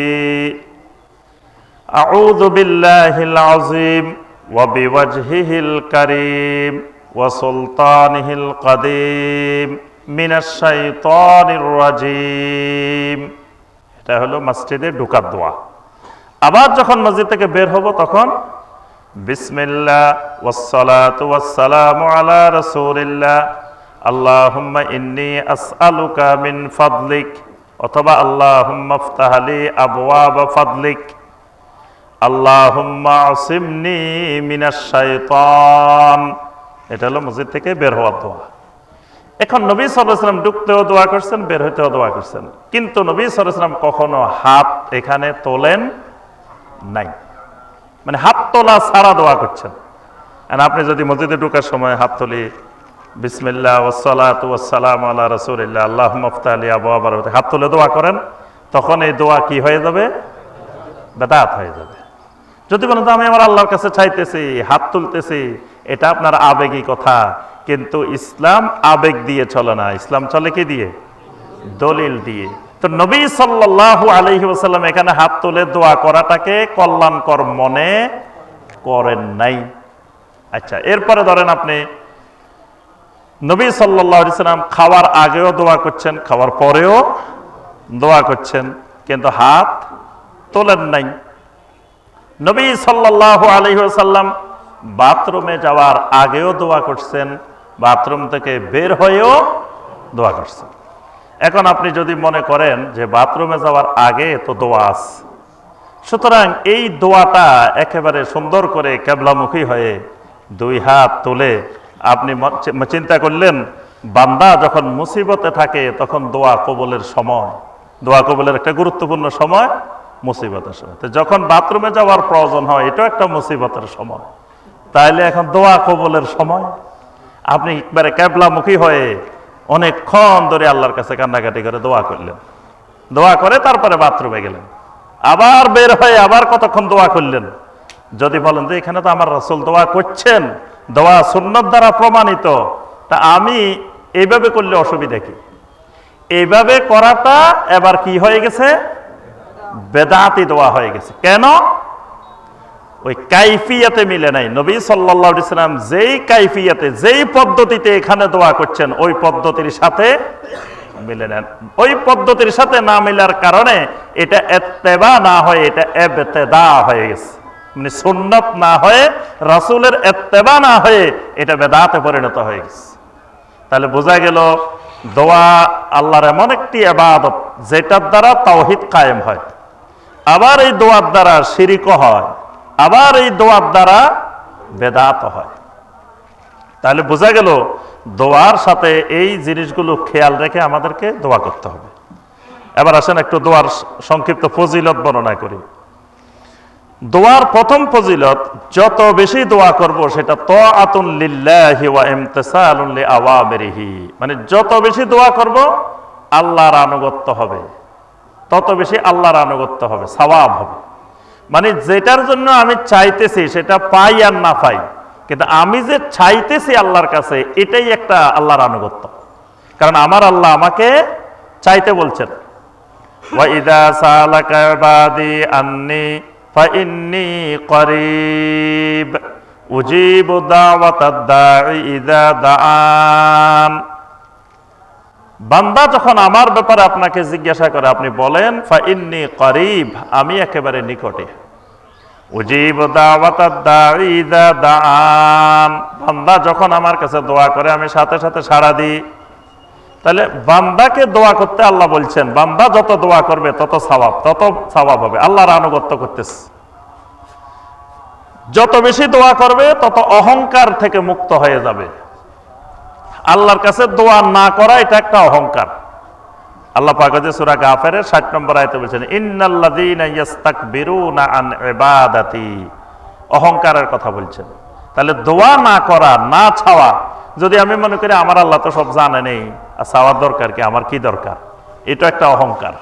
আউযু বিল্লাহিল আযীম ওয়া বিওয়াজহিহিল কারীম ওয়া সুলতানিহিল কাদীম মিনাশ শাইতানির রাজীম। এটা হলো মসজিদে ঢোকার দোয়া। আবার যখন মসজিদ থেকে বের হব তখন বিসমিল্লাহ ওয়াসসালাতু ওয়াসসালামু আলা রাসূলিল্লাহ আল্লাহুম্মা ইন্নী আসআলুকা মিন ফাদলিক, অথবা আল্লাহুম্মা ইফতাহ লি আবওয়াবা ফাদলিক আল্লাহুম্মা আসিমনি মিনাশ শাইতান। এটা হলো মসজিদ থেকে বের হওয়ার দোয়া। এখন নবী সাল্লাল্লাহু আলাইহি ওয়াসাল্লাম ঢুকতেও দোয়া করছেন, বের হইতেও দোয়া করছেন, কিন্তু নবী সাল্লাল্লাহু আলাইহি ওয়াসাল্লাম কখনো হাত এখানে তোলেন নাই, মানে হাত তোলা ছাড়া দোয়া করছেন। আর আপনি যদি মসজিদে ঢোকার সময় হাত তুলি বিসমিল্লাহ ওয়াসসালাতু ওয়াসসালামু আলা রাসূলিল্লাহ আল্লাহুম্মা ইফতাহ লি আবওয়াবা রাহমাতিক হাত তুলে দোয়া করেন, তখন এই দোয়া কি হয়ে যাবে? বেদাত হয়ে যাবে। যদি বলেন তো আমি আমার আল্লাহর কাছে চাইতেছি, হাত তুলতেছি, এটা আপনার আবেগী কথা, কিন্তু ইসলাম আবেগ দিয়ে চলে না, ইসলাম চলে কি দিয়ে? দলিল দিয়ে। তো নবী সাল্লাল্লাহু আলাইহি ওয়াসাল্লাম এখানে হাত তুলে দোয়া করাটাকে কল্যাণকর মনে করেন নাই। আচ্ছা, এরপরে ধরেন আপনি নবী সাল্লাল্লাহু আলাইহি ওয়াসাল্লাম খাওয়ার আগেও দোয়া করছেন, খাওয়ার পরেও দোয়া করছেন, কিন্তু হাত তোলেন নাই। নবী সাল্লাল্লাহু আলাইহি ওয়াসাল্লাম বাথরুমে যাওয়ার আগেও দোয়া করছেন, বাথরুম থেকে বের হয়েও দোয়া করছেন। এখন আপনি যদি মনে করেন যে বাথরুমে যাওয়ার আগে তো দোয়া আছে, সুতরাং এই দোয়াটা একেবারে সুন্দর করে কিবলামুখী হয়ে দুই হাত তুলে আপনি চিন্তা করলেন বান্দা যখন মুসিবতে থাকে তখন দোয়া কবুলের সময়, দোয়া কবুলের একটা গুরুত্বপূর্ণ সময় মুসিবতের সময়। তো যখন বাথরুমে যাওয়ার প্রয়োজন হয় এটাও একটা মুসিবতের সময়, তাইলে এখন দোয়া কবুলের সময়। আপনি একবারে কিবলামুখী হয়ে অনেকক্ষণ ধরে আল্লাহর কাছে কান্নাকাটি করে দোয়া করলেন, দোয়া করে তারপরে বাথরুমে গেলেন, আবার বের হয়ে আবার কতক্ষণ দোয়া করলেন। যদি বলেন যে এখানে তো আমার রাসূল দোয়া করছেন, দোয়া সুন্নাত দ্বারা প্রমাণিত, তা আমি এইভাবে করলে অসুবিধা কি? এইভাবে করাটা এবার কি হয়ে গেছে? বেদাতি দোয়া হয়ে গেছে। কেন? ওই কাইফিয়াতে মিলে নাই। নবী সাল্লাল্লাহু আলাইহি ওয়াসাল্লাম যেই কাইফিয়াতে, যেই পদ্ধতিতে এখানে দোয়া করছেন ওই পদ্ধতির সাথে মিলে নেন। ওই পদ্ধতির সাথে না মিলার কারণে এটা ইত্তেবা না হয়ে এটা ইবতিদা হয়ে গেছে, মানে সুন্নাত না হয়ে, রাসূলের ইত্তেবা না হয়ে এটা বেদাতে পরিণত হয়ে গেছে। তাহলে বোঝা গেল দোয়া আল্লাহর এমন একটি ইবাদত যেটার দ্বারা তাওহীদ কায়েম হয়, আবার এই দোয়ার দ্বারা শিরকও হয়, আবার এই দোয়ার দ্বারা বেদাত হয়। তাহলে বোঝা গেল দোয়ার সাথে এই জিনিসগুলো খেয়াল রেখে আমাদেরকে দোয়া করতে হবে। এবার আসেন একটু দোয়ার সংক্ষিপ্ত ফজিলত বর্ণনা করি। দোয়ার প্রথম ফজিলত, যত বেশি দোয়া করব সেটা তাআতুন লিল্লাহি ওয়া ইমতিসালুন লিআওয়ামিরিহি, মানে যত বেশি দোয়া করব আল্লাহর আনুগত্য হবে, তত বেশি আল্লাহর আনুগত্য হবে, সওয়াব হবে। মানে যেটার জন্য আমি চাইতেছি সেটা পাই আর না পাই, কিন্তু আমি যে চাইতেছি আল্লাহর কাছে এটাই একটা আল্লাহর আনুগত্য, কারণ আমার আল্লাহ আমাকে চাইতে বলছেন। ওয়া ইযা সালাকা ইবাদি আন্নী ফাইন্নী করিব উজিবু দাওয়াতাদ দাঈ ইযা দাআন। বান্দা যখন আমার ব্যাপারে আপনাকে জিজ্ঞাসা করে আপনি বলেন ফাইন্নী করিব, আমি একেবারে নিকটে। উজিব দাওয়াতাদ দাঈ ইযা দাআন, বান্দা যখন আমার কাছে দোয়া করে আমি সাথে সাথে সাড়া দিই। তাহলে বান্দাকে দোয়া করতে আল্লাহ বলছেন, বান্দা যত দোয়া করবে তত সওয়াব হবে। আল্লাহর আনুগত্য করতেছে, যত বেশি দোয়া করবে তত অহংকার থেকে মুক্ত হয়ে যাবে। আল্লাহর কাছে দোয়া না করা এটা একটা অহংকার। আল্লাহ পাক সূরা গাফিরের 60 নম্বর আয়াতে বলেছেন, ইন্নাল্লাযীনা ইস্তাকবিরুনা আন ইবাদাতি, অহংকারের কথা বলছেন। তাহলে দোয়া না করা, না চাওয়া, যদি আমি মনে করি আমার আল্লাহ তো সব জানে নেই, আর চাওয়ার দরকার কি, আমার কি দরকার, এটা একটা অহংকার।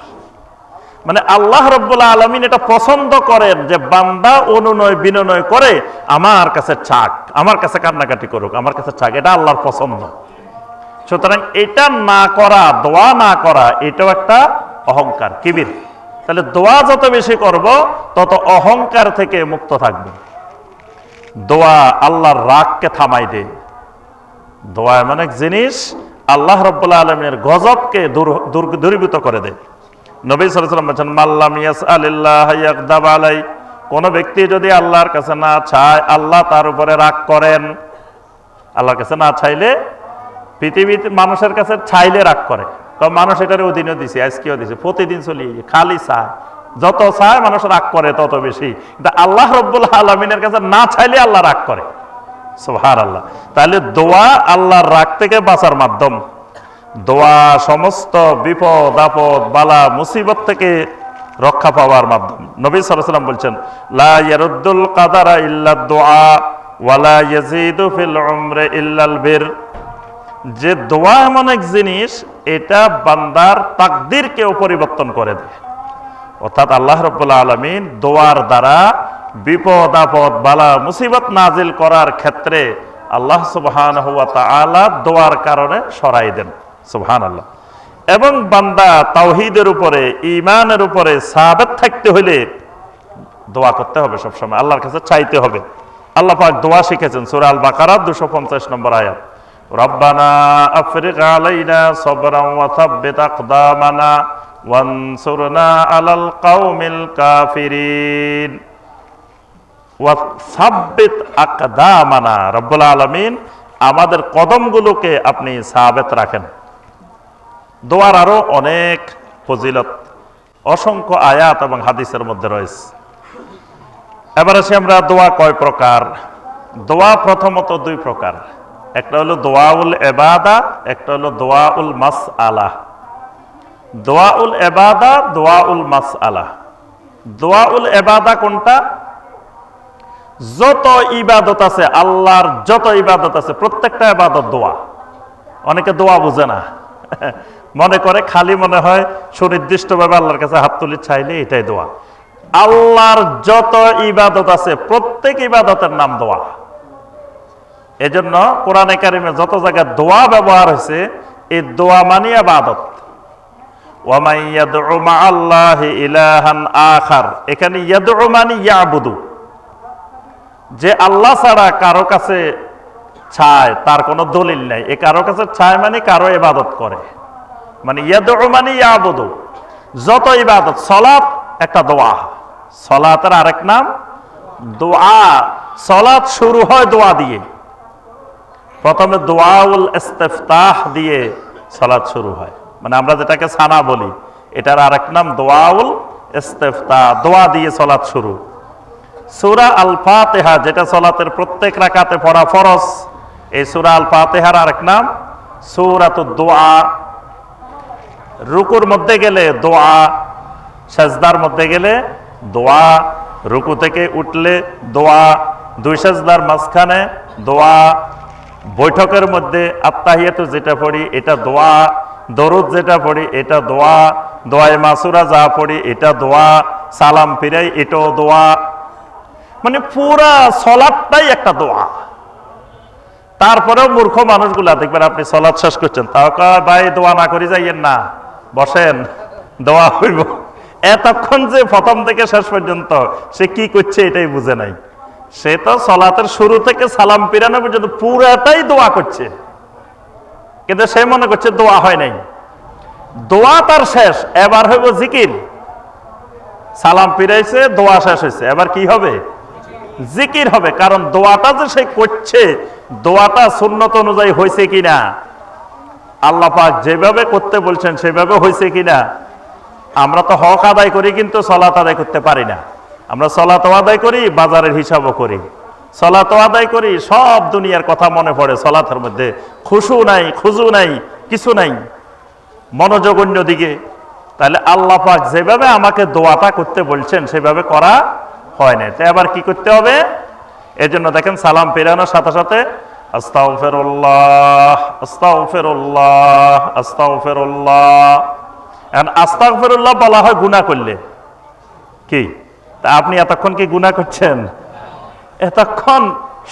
মানে আল্লাহ রাব্বুল আলামিন এটা পছন্দ করেন যে বান্দা অনুনয় বিনয় করে আমার কাছে চাক, আমার কাছে কান্নাকাটি করুক, আমার কাছে চাক, এটা আল্লাহর পছন্দ। সুতরাং এটা না করা, দোয়া না করা, এটাও একটা অহংকার, কিবির। তাহলে দোয়া যত বেশি করব তত অহংকার থেকে মুক্ত থাকবে। দোয়া আল্লাহর রাগকে থামাই দেয়। দোয়া এমন এক জিনিস আল্লাহ রাব্বুল আলামিনের গজবকে দূরীভূত করে দেয়। নবী সাল্লাল্লাহু আলাইহি ওয়াসাল্লাম বলেছেন, মাল্লাম ইয়াসআলিল্লাহ ইয়াগদাব আলাই, কোন ব্যক্তি যদি আল্লাহর কাছে না চায় আল্লাহ তার উপরে রাগ করেন। আল্লাহর কাছে না চাইলে, পৃথিবীতে মানুষের কাছে চাইলে রাগ করে, কারণ মানুষ এটার অধীনে দিছে, আজকেও দিছে, প্রতিদিন চলি খালি চায়, যত চায় মানুষ রাগ করে তত বেশি। কিন্তু আল্লাহ রাব্বুল আলামিনের কাছে না চাইলে আল্লাহ রাগ করে, সুবহানাল্লাহ। তাহলে দোয়া আল্লাহর রাগ থেকে বাঁচার মাধ্যম। দোয়া সমস্ত বিপদ আপদ বালা মুসিবত থেকে রক্ষা পাওয়ার মাধ্যম। নবী সাল্লাল্লাহু আলাইহি ওয়াসাল্লাম বলছেন, লা ইয়ারুদ্দুল কাদারা ইল্লা দুআ ওয়া লা ইয়াজিদু ফিল উমরি ইল্লাল বির, যে দোয়া এমন এক জিনিস এটা বান্দার তাকদীরকেও পরিবর্তন করে দেয়। অর্থাৎ আল্লাহ রাব্বুল আলামিন দোয়ার দ্বারা বিপদ আপদ বালা মুসিবত নাজিল করার ক্ষেত্রে আল্লাহ সুবহানাহু ওয়া তাআলা দোয়ার কারণে সরাই দেন, সুবহানাল্লাহ। এবং বান্দা তাওহীদের উপরে, ঈমানের উপরে সাবিত থাকতে হলে দোয়া করতে হবে, সবসময় আল্লাহর কাছে চাইতে হবে। আল্লাহ পাক দোয়া শিখেছেন সূরা আল বাকারা 250 নম্বর আয়াত, রব্বানা আফরিগ আলাইনা সাবরান ওয়া সাব্বিত আকদামানা ওয়ানসুরনা আলাল কওমিল কাফিরিন ওয়া সাব্বিত আকদামানা। রব্বুল আলামিন আমাদের কদমগুলোকে আপনি সাবিত রাখেন। দোয়ার আরো অনেক ফজিলত অসংখ্য আয়াত এবং হাদিসের মধ্যে রয়েছে। এবার আসি আমরা দোয়া কয় প্রকার। দোয়া প্রথমত দুই প্রকার, একটা হলো দোয়াউল ইবাদা, একটা হলো দোয়াউল মাসআলা। দোয়াউল ইবাদা, দোয়াউল মাসআলা। দোয়াউল ইবাদা কোনটা? যত ইবাদত আছে, আল্লাহর যত ইবাদত আছে প্রত্যেকটা ইবাদত দোয়া। অনেকে দোয়া বুঝে না, মনে করে খালি মনে হয় সুনির্দিষ্টভাবে আল্লাহর কাছে হাত তুলে চাইলে এটাই দোয়া। আল্লাহর যত ইবাদত আছে প্রত্যেক ইবাদতের নাম দোয়া। এজন্য কোরআনে কারিমে যত জায়গায় দোয়া ব্যবহার হয়েছে, এই দোয়া মানে ইবাদত। ওয়া মান ইয়াদউ মা'আল্লাহি ইলাহান আখার, এখানে ইয়াদউ মানে ইয়াবুদু, যে আল্লাহ ছাড়া কারো কাছে চায় তার কোনো দলিল নাই। এ কারো কাছে চায় মানে কারো ইবাদত করে, মানে ইয়াদউ মানে ইয়াবুদু, যত ইবাদত। সালাত একটা দোয়া, সালাতের আরেক নাম দোয়া। সালাত শুরু হয় দোয়া দিয়ে, প্রথমে দোয়াউল ইস্তিফতাহ দিয়ে সালাত শুরু হয়, মানে আমরা যেটাকে সানা বলি, এটার আরেক নাম দোয়াউল ইস্তিফতাহ, দোয়া দিয়ে সালাত শুরু। সূরা আল ফাতিহা, যেটা সালাতের প্রত্যেক রাকাতে পড়া ফরজ, এই সূরা আল ফাতিহার আরেক নাম সূরাতুদ দোয়া। রুকুর মধ্যে গেলে দোয়া, সাজদার মধ্যে গেলে দোয়া, রুকু থেকে উঠলে দোয়া, দুই সাজদার মাঝখানে দোয়া, বৈঠকের মধ্যে আত্তাহিয়াতু যেটা পড়ি এটা দোয়া, দরুদ যেটা পড়ি এটা দোয়া, দোয়ায়ে মাসুরা যা পড়ি এটা দোয়া, সালাম ফিরাই এটাও দোয়া। মানে পুরা সালাতটাই একটা দোয়া। তারপরেও মূর্খ মানুষগুলা দেখবেন, আপনি সালাত শেষ করছেন, তাও কয় ভাই দোয়া না করি যাইয়েন না, বসেন দোয়া হইব। এতক্ষণ যে প্রথম থেকে শেষ পর্যন্ত সে কি করছে এটাই বুঝে নাই। সে তো সালাতের শুরু থেকে সালাম ফিরানো পর্যন্ত পুরাটাই দোয়া করছে, কিন্তু সে মনে করছে দোয়া হয় নাই। দোয়া তার শেষ, এবার হইব জিকির। সালাম ফিরাইছে, দোয়া শেষ হয়েছে, এবার কি হবে? জিকির হবে, কারণ দোয়াটা যে সে করছে, দোয়াটা সুন্নত অনুযায়ী হয়েছে কিনা, আল্লাহ পাক যেভাবে করতে বলছেন সেভাবে হয়েছে কিনা। আমরা তো হক আদায় করি কিন্তু সলাত আদায় করতে পারি না। আমরা সলাত আদায় করি, বাজারের হিসাবও করি, সলাত আদায় করি, সব দুনিয়ার কথা মনে পড়ে সলাতের মধ্যে, খুশু নাই, খুজু নাই, কিছু নাই, মনোযোগ অন্যদিকে। তাহলে আল্লাহ পাক যেভাবে আমাকে দোয়াটা করতে বলছেন সেভাবে করা হয় না। তাই আবার কি করতে হবে? এজন্য দেখেন সালাম ফেরানোর সাথে সাথে আস্তাগফিরুল্লাহ, আস্তাগফিরুল্লাহ, আস্তাগফিরুল্লাহ। এখন আস্তাগফিরুল্লাহ বলা হয় গুনাহ করলে। কি তা আপনি এতক্ষণ কি গুনাহ করছেন? এতক্ষণ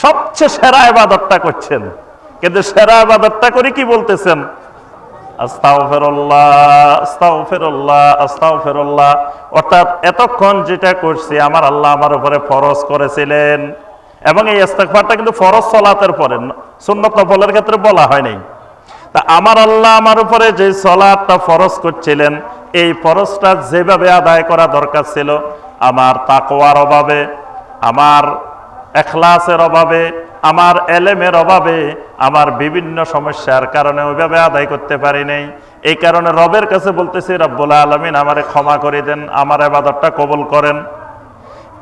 সবচেয়ে সেরা ইবাদতটা করছেন, কিন্তু সেরা ইবাদতটা করে কি বলতেছেন? আস্তাগফিরুল্লাহ, আস্তাগফিরুল্লাহ, আস্তাগফিরুল্লাহ। অর্থাৎ এতক্ষণ যেটা করছি আমার আল্লাহ আমার উপরে ফরজ করেছিলেন, এবং এই ইস্তেগফারটা কিন্তু ফরজ সালাতের পরে, সুন্নত নফলের ক্ষেত্রে বলা হয় নাই। তা আমার আল্লাহ আমার উপরে যে সালাতটা ফরজ করছিলেন, এই ফরজটা যেভাবে আদায় করা দরকার ছিল, আমার তাকওয়ার অভাবে, আমার ইখলাসের অভাবে, আমার এলেমের অভাবে, আমার বিভিন্ন সমস্যার কারণে ওইভাবে আদায় করতে পারি নাই। এই কারণে রবের কাছে বলতেছি, রব্বুল আলামিন আমারে ক্ষমা করে দেন, আমার ইবাদতটা কবুল করেন।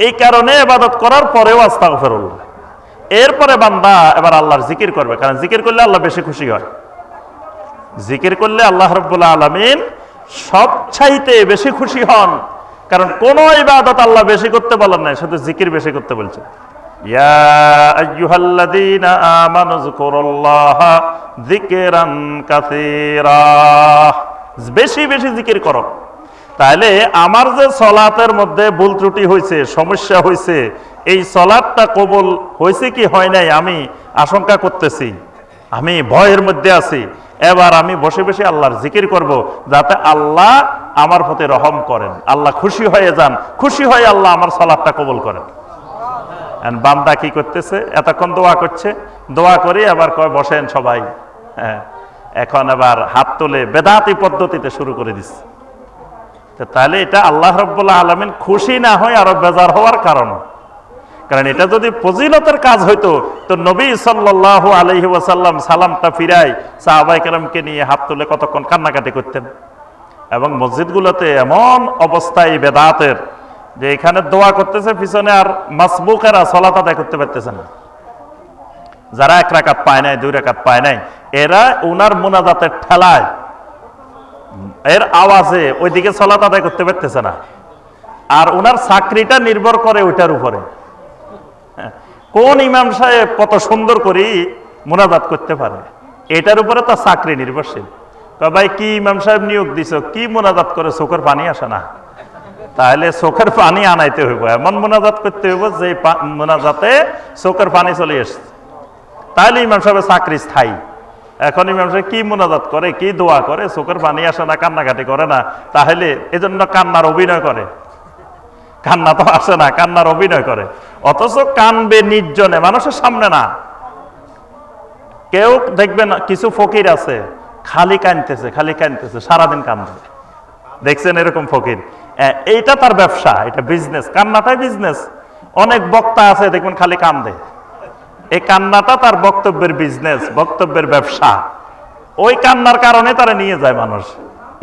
এই কারণে ইবাদত করার পরেও আস্তাগফিরুল্লাহ। এরপরে বান্দা এবার আল্লাহর জিকির করবে, কারণ জিকির করলে আল্লাহ বেশি খুশি হয়। জিকির করলে আল্লাহ রাব্বুল আলামিন সবচাইতে বেশি খুশি হন, কারণ কোন ইবাদত আল্লাহ বেশি করতে বলেন নাই, শুধু জিকির বেশি করতে বলছেন। ইয়া আইয়ুহাল্লাযীনা আমানু যকুরুল্লাহা যিকরান কাসীরা, বেশি বেশি জিকির করো। তাহলে আমার যে সলাতের মধ্যে ভুল ত্রুটি হয়েছে, সমস্যা হয়েছে, এই সলাতটা কবুল হয়েছে কি হয় নাই আমি আশঙ্কা করতেছি, আমি ভয়ের মধ্যে আছি। এবার আমি বসে বসে আল্লাহর জিকির করব, যাতে আল্লাহ আমার প্রতি রহম করেন, আল্লাহ খুশি হয়ে যান, খুশি হয়ে আল্লাহ আমার সলাতটা কবুল করেন। বান্দা কি করতেছে? এতক্ষণ দোয়া করছে, দোয়া করে আবার কয় বসেন সবাই, হ্যাঁ, এখন আবার হাত তুলে বেদাতি পদ্ধতিতে শুরু করে দিচ্ছে। তাহলে এটা আল্লাহ রাব্বুল আলামিন খুশি না হয় আরো বেজার হওয়ার কারণ। কারণ এটা যদি ফজিলতের কাজ হইতো, তো নবী সাল্লাল্লাহু আলাইহি ওয়াসাল্লাম সালামটা ফিরাই সাহাবায়ে কেরামকে নিয়ে হাত তুলে কতক্ষণ কান্নাকাটি করতেন। এবং মসজিদগুলোতে এমন অবস্থায় বেদাতের, যে এখানে দোয়া করতেছে পিছনে আর মাসবুকেরা সালাত আদায় করতে পারতেছে না। যারা 1 রাকাত পায় নাই, 2 রাকাত পায় নাই, এরা উনার মুনাজাতের ঠেলায়, এর আওয়াজে ওইদিকে সালাত আদায় করতে পারতেছে না। আর উনার চাকরিটা নির্ভর করে ওইটার উপরে, কোন ইমাম সাহেব কত সুন্দর করে মুনাজাত করতে পারে, এটার উপরে তার চাকরি নির্ভরশীল। ভাই কি ইমাম সাহেব নিয়োগ দিছ, কি মুনাজাত করে চোখের পানি আসে না? তাহলে চোখের পানি আনাইতে হইব, এমন মুনাজাত করতে হইব যে মুনাজাতে চোখের পানি চলে আসছে, তাহলে ইমাম সাহেবের চাকরি স্থায়ী। এখন ইমাম সাহেব কি মুনাজাত করে, কি দোয়া করে, চোখের পানি আসে না, কান্নাকাটি করে না, তাহলে এজন্য কান্নার অভিনয় করে। কান্না তো আসে না, কান্নার অভিনয় করে, অথচ কানবে নির্জনে, মানুষের সামনে না। কেউ দেখবেন কিছু ফকির আছে খালি কানতেছে, খালি কানতেছে, সারাদিন কান্দে, দেখছেন এরকম ফকির? এইটা তার ব্যবসা, এটা বিজনেস, কান্নাটাই বিজনেস। অনেক বক্তা আছে দেখবেন খালি কান্দে, এই কান্নাটা তার বক্তব্যের বিজনেস, বক্তব্যের ব্যবসা। ওই কান্নার কারণে তারা নিয়ে যায় মানুষ,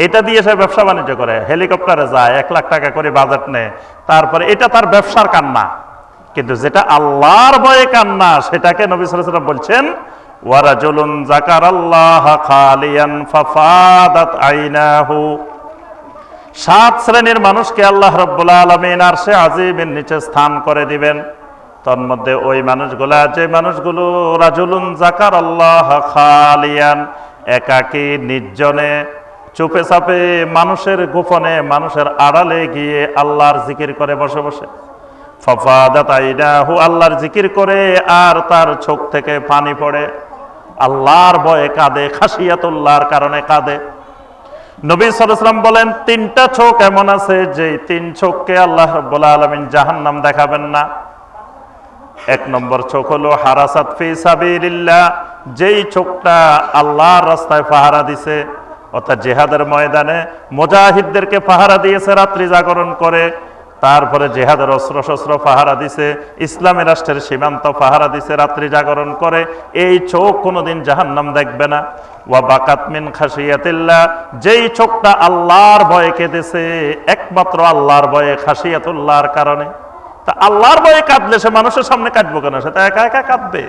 এটা দিয়ে সে ব্যবসা বাণিজ্য করে, হেলিকপ্টারে যায়, 1 লাখ টাকা করে বাজেট নেয়, তারপরে এটা তার ব্যবসার কান্না। কিন্তু যেটা আল্লাহর ভয়ে কান্না, সেটাকে নবী সাল্লাল্লাহু আলাইহি ওয়াসাল্লাম বলছেন, ওয়ারাজুলুন যাকারাল্লাহ খালিয়ান ফাফাদাত আইনাহু। 7 শ্রেণীর মানুষকে আল্লাহ রাব্বুল আলামিন আরশে আজিমের নিচে স্থান করে দিবেন। তন্মধ্যে ওই মানুষগুলা, যে মানুষগুলো রাজুলুন যাকারাল্লাহ খালিয়ান, একাকী নির্জনে চুপে চাপে মানুষের গোপনে, মানুষের আড়ালে গিয়ে আল্লাহর জিকির করে বসে বসে। ফাফাদাত আইনাহু, আল্লাহর জিকির করে আর তার চোখ থেকে পানি পড়ে, আল্লাহর ভয়ে কাঁদে, খাশিয়াতুল্লাহর কারণে কাঁদে। নবী সাল্লাল্লাহু আলাইহি ওয়াসাল্লাম বলেন, 3টা চোখ এমন আছে যে 3 চোখকে আল্লাহ রাব্বুল আলামিন জাহান্নাম দেখাবেন না। 1 নম্বর চোখ হলো হারাসাত ফি সাবিলিল্লাহ, যেই চোখটা আল্লাহর রাস্তায় পাহারা দিছে, অর্থাৎ জিহাদের ময়দানে মুজাহিদদেরকে পাহারা দিয়েছে রাত্রি জাগরণ করে, তারপরে জেহাদের অস্ত্র শস্ত্র পাহারা দিছে, ইসলামী রাষ্ট্রের সীমান্ত পাহারা দিছে, রাত্রি জাগরণ করে। এই চোখ কোনোদিন জাহান্নাম দেখবে না। ওয়া বাকাত মিন খাশিয়াতিল্লাহ, যেই চোখটা আল্লাহর ভয়ে কেঁদেছে, একমাত্র আল্লাহর ভয়ে, খাশিয়াতুল্লাহর কারণে। তা আল্লাহর ভয়ে কাঁদলে সে মানুষের সামনে কাঁদবো কেন? সে তো একা একা কাঁদবে,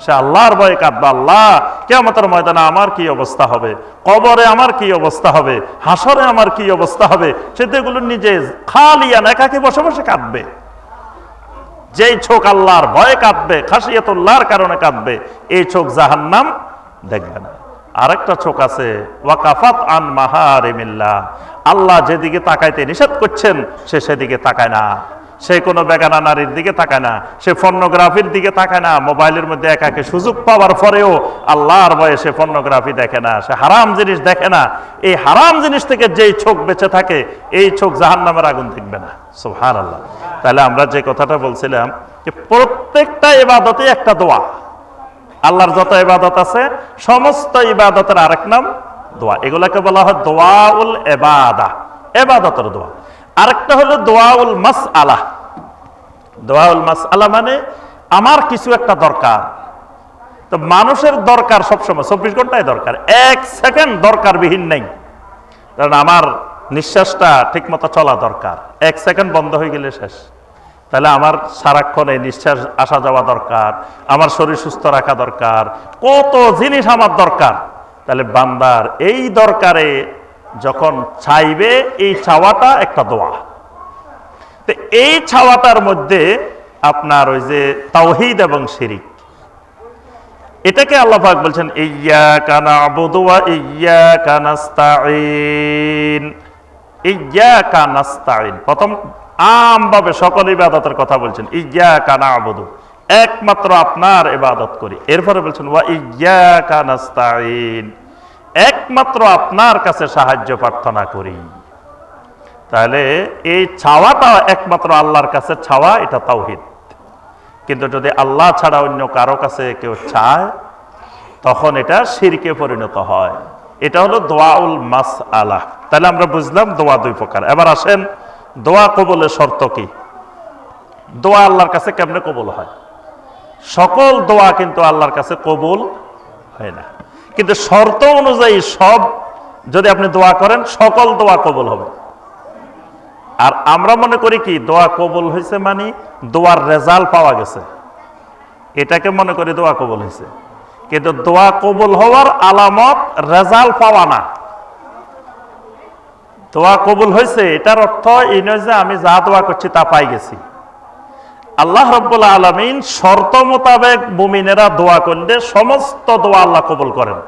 সে আল্লাহর ভয়ে কাঁদবে। আল্লাহ, কিয়ামতের ময়দানে আমার কি অবস্থা হবে, কবরে আমার কি অবস্থা হবে, হাসরে আমার কি অবস্থা হবে, সে তো এগুলো নিজে খালিয়ান একাকি বসে বসে কাঁদবে। যেই চোখ আল্লাহর ভয়ে কাঁদবে, খাশিয়াতুল্লাহর কারণে কাঁদবে, এই চোখ জাহান্নাম দেখবে না। আরেকটা চোখ আছে, ওয়াকাফাত আন মাহারিমিল্লাহ, আল্লাহ যেদিকে তাকাইতে নিষেধ করছেন সে সেদিকে তাকায় না। সে কোনো বেগানা নারীর দিকে তাকায় না, সে পর্নোগ্রাফির দিকে তাকায় না। মোবাইলের মধ্যে একাকে সুযোগ পাওয়ার পরেও আল্লাহর ভয়ে সে পর্নোগ্রাফি দেখে না, সে হারাম জিনিস দেখে না। এই হারাম জিনিস থেকে যেই চোখ বেঁচে থাকে, এই চোখ জাহান্নামের আগুন দেখবে না। সুবহানাল্লাহ। তাহলে আমরা যে কথাটা বলছিলাম যে প্রত্যেকটা ইবাদতে একটা দোয়া। আল্লাহর যত ইবাদত আছে সমস্ত ইবাদতের আরেক নাম দোয়া। এগুলাকে বলা হয় দোয়াউল ইবাদা, ইবাদতের দোয়া। আরেকটা হলো দোয়াউল মাসআলা। দোয়াউল মাসআলা মানে আমার কিছু একটা দরকার। তো মানুষের দরকার সবসময় 24 ঘন্টায় দরকার, 1 সেকেন্ড দরকার বিহীন নেই। কারণ আমার নিঃশ্বাসটা ঠিক মতো চলা দরকার, 1 সেকেন্ড বন্ধ হয়ে গেলে শেষ। তাহলে আমার সারাক্ষণ এই নিঃশ্বাস আসা যাওয়া দরকার, আমার শরীর সুস্থ রাখা দরকার, কত জিনিস আমার দরকার। তাহলে বান্দার এই দরকারে যখন চাইবে, এই চাওয়াটা একটা দোয়া। তো এই চাওয়াটার মধ্যে আপনার ওই যে তাওহীদ এবং শিরিক, এটাকে আল্লাহ পাক বলছেন ইয়্যাকা না'বুদু ওয়া ইয়্যাকা নাস্তাঈন। ইয়্যাকা নাস্তাঈন, প্রথম আমভাবে সকল ইবাদতের কথা বলছেন। ইয়্যাকা না'বুদু, একমাত্র আপনার ইবাদত করি। এরপরে বলছেন ওয়া ইয়্যাকা নাস্তাঈন, একমাত্র আপনার কাছে সাহায্য প্রার্থনা করি। তাহলে এই চাওয়াটা একমাত্র আল্লাহর কাছে চাওয়া, এটা তাওহীদ। কিন্তু যদি আল্লাহ ছাড়া অন্য কারো কাছে কেউ চায়, তখন এটা শিরকে পরিণত হয়। এটা হলো দোয়াউল মাসআলা। তাহলে আমরা বুঝলাম দোয়া দুই প্রকার। এবার আসেন দোয়া কবুলের শর্ত কি। দোয়া আল্লাহর কাছে কেমনে কবুল হয়? সকল দোয়া কিন্তু আল্লাহর কাছে কবুল হয় না, কিন্তু শর্ত অনুযায়ী সব যদি আপনি দোয়া করেন, সকল দোয়া কবুল হবে। আর আমরা মনে করি কি দোয়া কবুল হয়েছে মানে দোয়ার রেজাল্ট পাওয়া গেছে, এটাকে মনে করি দোয়া কবুল হয়েছে। কিন্তু দোয়া কবুল হওয়ার আলামত রেজাল্ট পাওয়া না। দোয়া কবুল হয়েছে এটার অর্থ এই নয় যে আমি যা দোয়া করছি তা পাই গেছি। আল্লাহ রাব্বুল আলামিন শর্ত মোতাবেক মুমিনেরা দোয়া করলে সমস্ত দোয়া আল্লাহ কবুল করেন,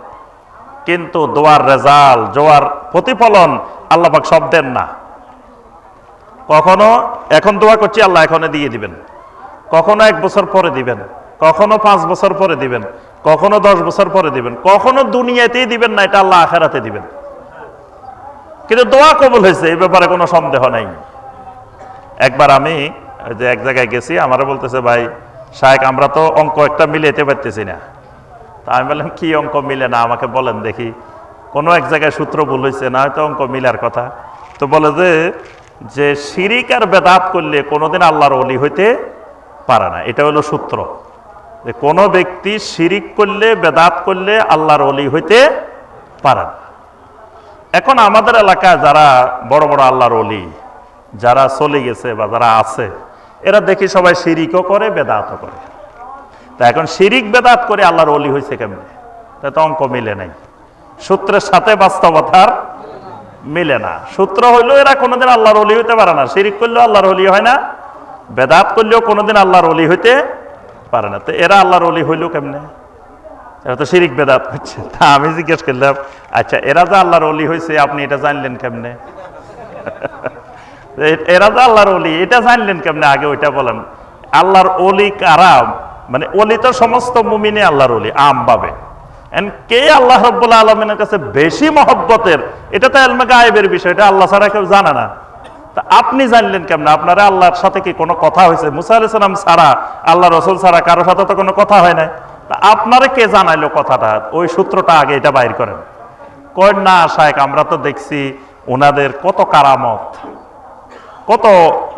কিন্তু দোয়ার রেজাল্ট, দোয়ার প্রতিফলন আল্লাহ পাক সব দেন না। কখনো এখন দোয়া করছি আল্লাহ এখনো দিয়ে দিবেন, কখনো 1 বছর পরে দিবেন, কখনো 5 বছর পরে দিবেন, কখনো 10 বছর পরে দিবেন, কখনো দুনিয়াতেই দিবেন না, এটা আল্লাহ আখিরাতে দিবেন। কিন্তু দোয়া কবুল হয়েছে এই ব্যাপারে কোনো সন্দেহ নাই। একবার আমি যে এক জায়গায় গেছি, আমারও বলতেছে ভাই শায়েখ আমরা তো অঙ্ক একটা মিলাইতে পারতেছি না। তা আমি বললাম কি অঙ্ক মিলে না আমাকে বলেন দেখি, কোনো এক জায়গায় সূত্র ভুল হয়েছে না, হয়তো অঙ্ক মিলার কথা। তো বলে যে শিরিক আর বেদাত করলে কোনোদিন আল্লাহর ওলি হইতে পারে না, এটা হলো সূত্র। যে কোনো ব্যক্তি শিরিক করলে, বেদাত করলে আল্লাহর ওলি হইতে পারে না। এখন আমাদের এলাকায় যারা বড় বড় আল্লাহর ওলি যারা চলে গেছে বা যারা আছে, এরা দেখি সবাই শিরিকও করে, বেদাতও করে। তা এখন শিরিক বেদাত করে আল্লাহর ওলি হয়েছে কেমনে? তা তো অঙ্ক মিলে নাই, সূত্রের সাথে বাস্তবতার মিলে না। সূত্র হইলো এরা কোনোদিন আল্লাহর ওলি হইতে পারে না, শিরিক করলেও আল্লাহর ওলি হয় না, বেদাত করলেও কোনোদিন আল্লাহর ওলি হইতে পারে না। তো এরা আল্লাহর ওলি হইলো কেমনে? এরা তো শিরিক বেদাত করছে। তা আমি জিজ্ঞেস করলাম, আচ্ছা এরা যে আল্লাহর ওলি হয়েছে আপনি এটা জানলেন কেমনে? এরা যে আল্লাহর ওলি এটা জানলেন কেমনে, আগে ওইটা বলেন। আল্লাহর ওলি কারা? মানে ওলি তো সমস্ত মুমিনে আল্লাহর ওলি আমভাবে। কে আল্লাহ রাব্বুল আলামিনের কাছে বেশি মহব্বতের, এটা তো ইলমে গায়েবের বিষয়, এটা আল্লাহ ছাড়া কেউ জানে না। তা আপনি জানলেন কেমনে? আপনারা আল্লাহর সাথে কি কোনো কথা হয়েছে? মুসা আলাইহিস সালাম ছাড়া, আল্লাহ রাসূল ছাড়া কারোর সাথে তো কোনো কথা হয় নাই। তা আপনারে কে জানাইলো কথাটা? ওই সূত্রটা আগে এটা বাইর করেন। কয় না শায়েখ আমরা তো দেখছি ওনাদের কত কারামত, কত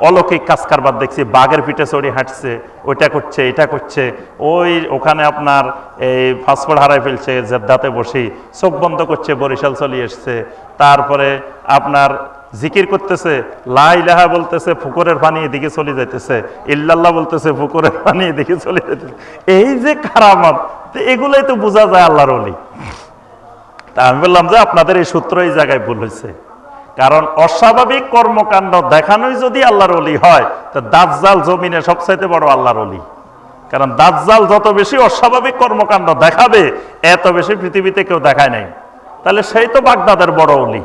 অলৌকিক কাজ কারবার দেখছি, বাঘের পিঠে চড়ে হাঁটছে, ওইটা করছে, এটা করছে, ওখানে আপনার এই পাসপোর্ট হারাই ফেলছে জেদ্দাতে বসেই, চোখ বন্ধ করছে, বরিশাল চলে এসছে। তারপরে আপনার জিকির করতেছে, লা ইলাহা বলতেছে, পুকুরের পানি এদিকে চলে যাইতেছে, ইল্লাল্লাহ বলতেছে, পুকুরের পানি এদিকে চলে যাইতেছে। এই যে কারামত, এগুলোই তো বোঝা যায় আল্লাহর ওলি। তা আমি বললাম যে আপনাদের এই সূত্র এই জায়গায় ভুল হয়েছে, কারণ অস্বাভাবিক কর্মকাণ্ড দেখানোই যদি আল্লাহর ওলি হয়, তো দাজ্জাল জমিনে সবচাইতে বড় আল্লাহর ওলি। কারণ দাজ্জাল যত বেশি অস্বাভাবিক কর্মকাণ্ড দেখাবে, এত বেশি পৃথিবীতে কেউ দেখায় নাই। তাহলে সেই তো বাগদাদের বড় ওলি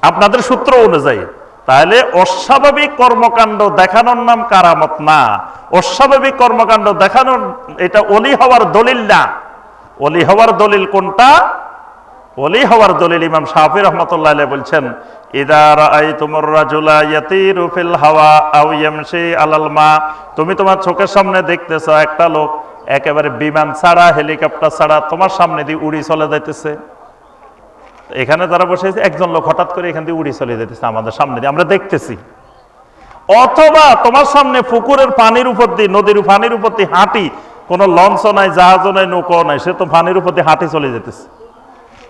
আপনাদের সূত্র অনুযায়ী। তাহলে অস্বাভাবিক কর্মকাণ্ড দেখানোর নাম কারামত না, অস্বাভাবিক কর্মকাণ্ড দেখানোর এটা ওলি হওয়ার দলিল না। ওলি হওয়ার দলিল কোনটা? ওলি হওয়ার দলিল ইমাম শাফি রহমতুল্লাহ আলাইহি বলছেন, ইযা রাআইতুমুর রাজুলা ইয়াতিরু ফিল হাওয়া আও ইয়ামশি আলাল মা, তুমি তোমার চোখের সামনে দেখতেছো একটা লোক একেবারে বিমান ছাড়া, হেলিকপ্টার ছাড়া তোমার সামনে দিয়ে উড়ি চলে যাইতেছে। এখানে যারা বসে আছে, একজন লোক হঠাৎ করে এখান দিয়ে উড়ি চলে যেতেছে আমাদের সামনে দিয়ে, আমরা দেখতেছি। অথবা তোমার সামনে পুকুরের পানির উপর দিয়ে, নদীর পানির উপর দিয়ে হাঁটি, কোনো লঞ্চও নাই, জাহাজও নাই, নৌকাও নাই, সে তো পানির উপর দিয়ে হাঁটি চলে যেতেছে।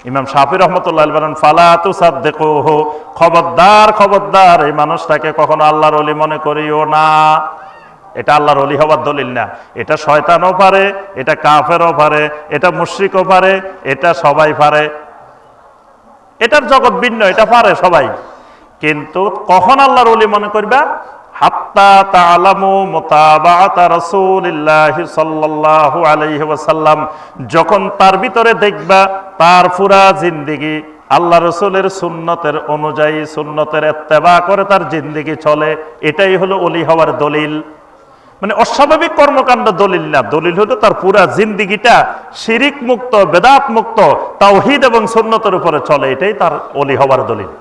ইমাম শাফি রহমতুল্লাহ বলেন, ফালা তুসাদ্দিকুহু, খবরদার খবরদার, এই মানুষটাকে কখনো আল্লাহর ওলি মনে করিও না। এটা আল্লাহর ওলি হওয়ার দলিল না। এটা শয়তানও পারে, এটা কাফেরও পারে, এটা মুশরিকও পারে, এটা সবাই পারে, এটার জগৎ ভিন্ন, এটা পারে সবাই। কিন্তু কখন আল্লাহর ওলি মনে করবা? হাত্তা তাআলামু মুতাবাআতা রাসূলিল্লাহি সাল্লাল্লাহু আলাইহি ওয়াসাল্লাম, যখন তার ভিতরে দেখবা তার পুরা জিন্দেগি আল্লাহ রাসূলের সুন্নতের অনুযায়ী, সুন্নতের ইত্তেবা করে তার জিন্দেগি চলে, এটাই হলো ওলি হওয়ার দলিল। মানে অস্বাভাবিক কর্মকাণ্ড দলিল না, দলিল হলো তার পুরা জিন্দেগিটা শিরিক মুক্ত, বেদাত মুক্ত, তাওহীদ এবং সুন্নতের উপরে চলে, এটাই তার ওলি হওয়ার দলিল।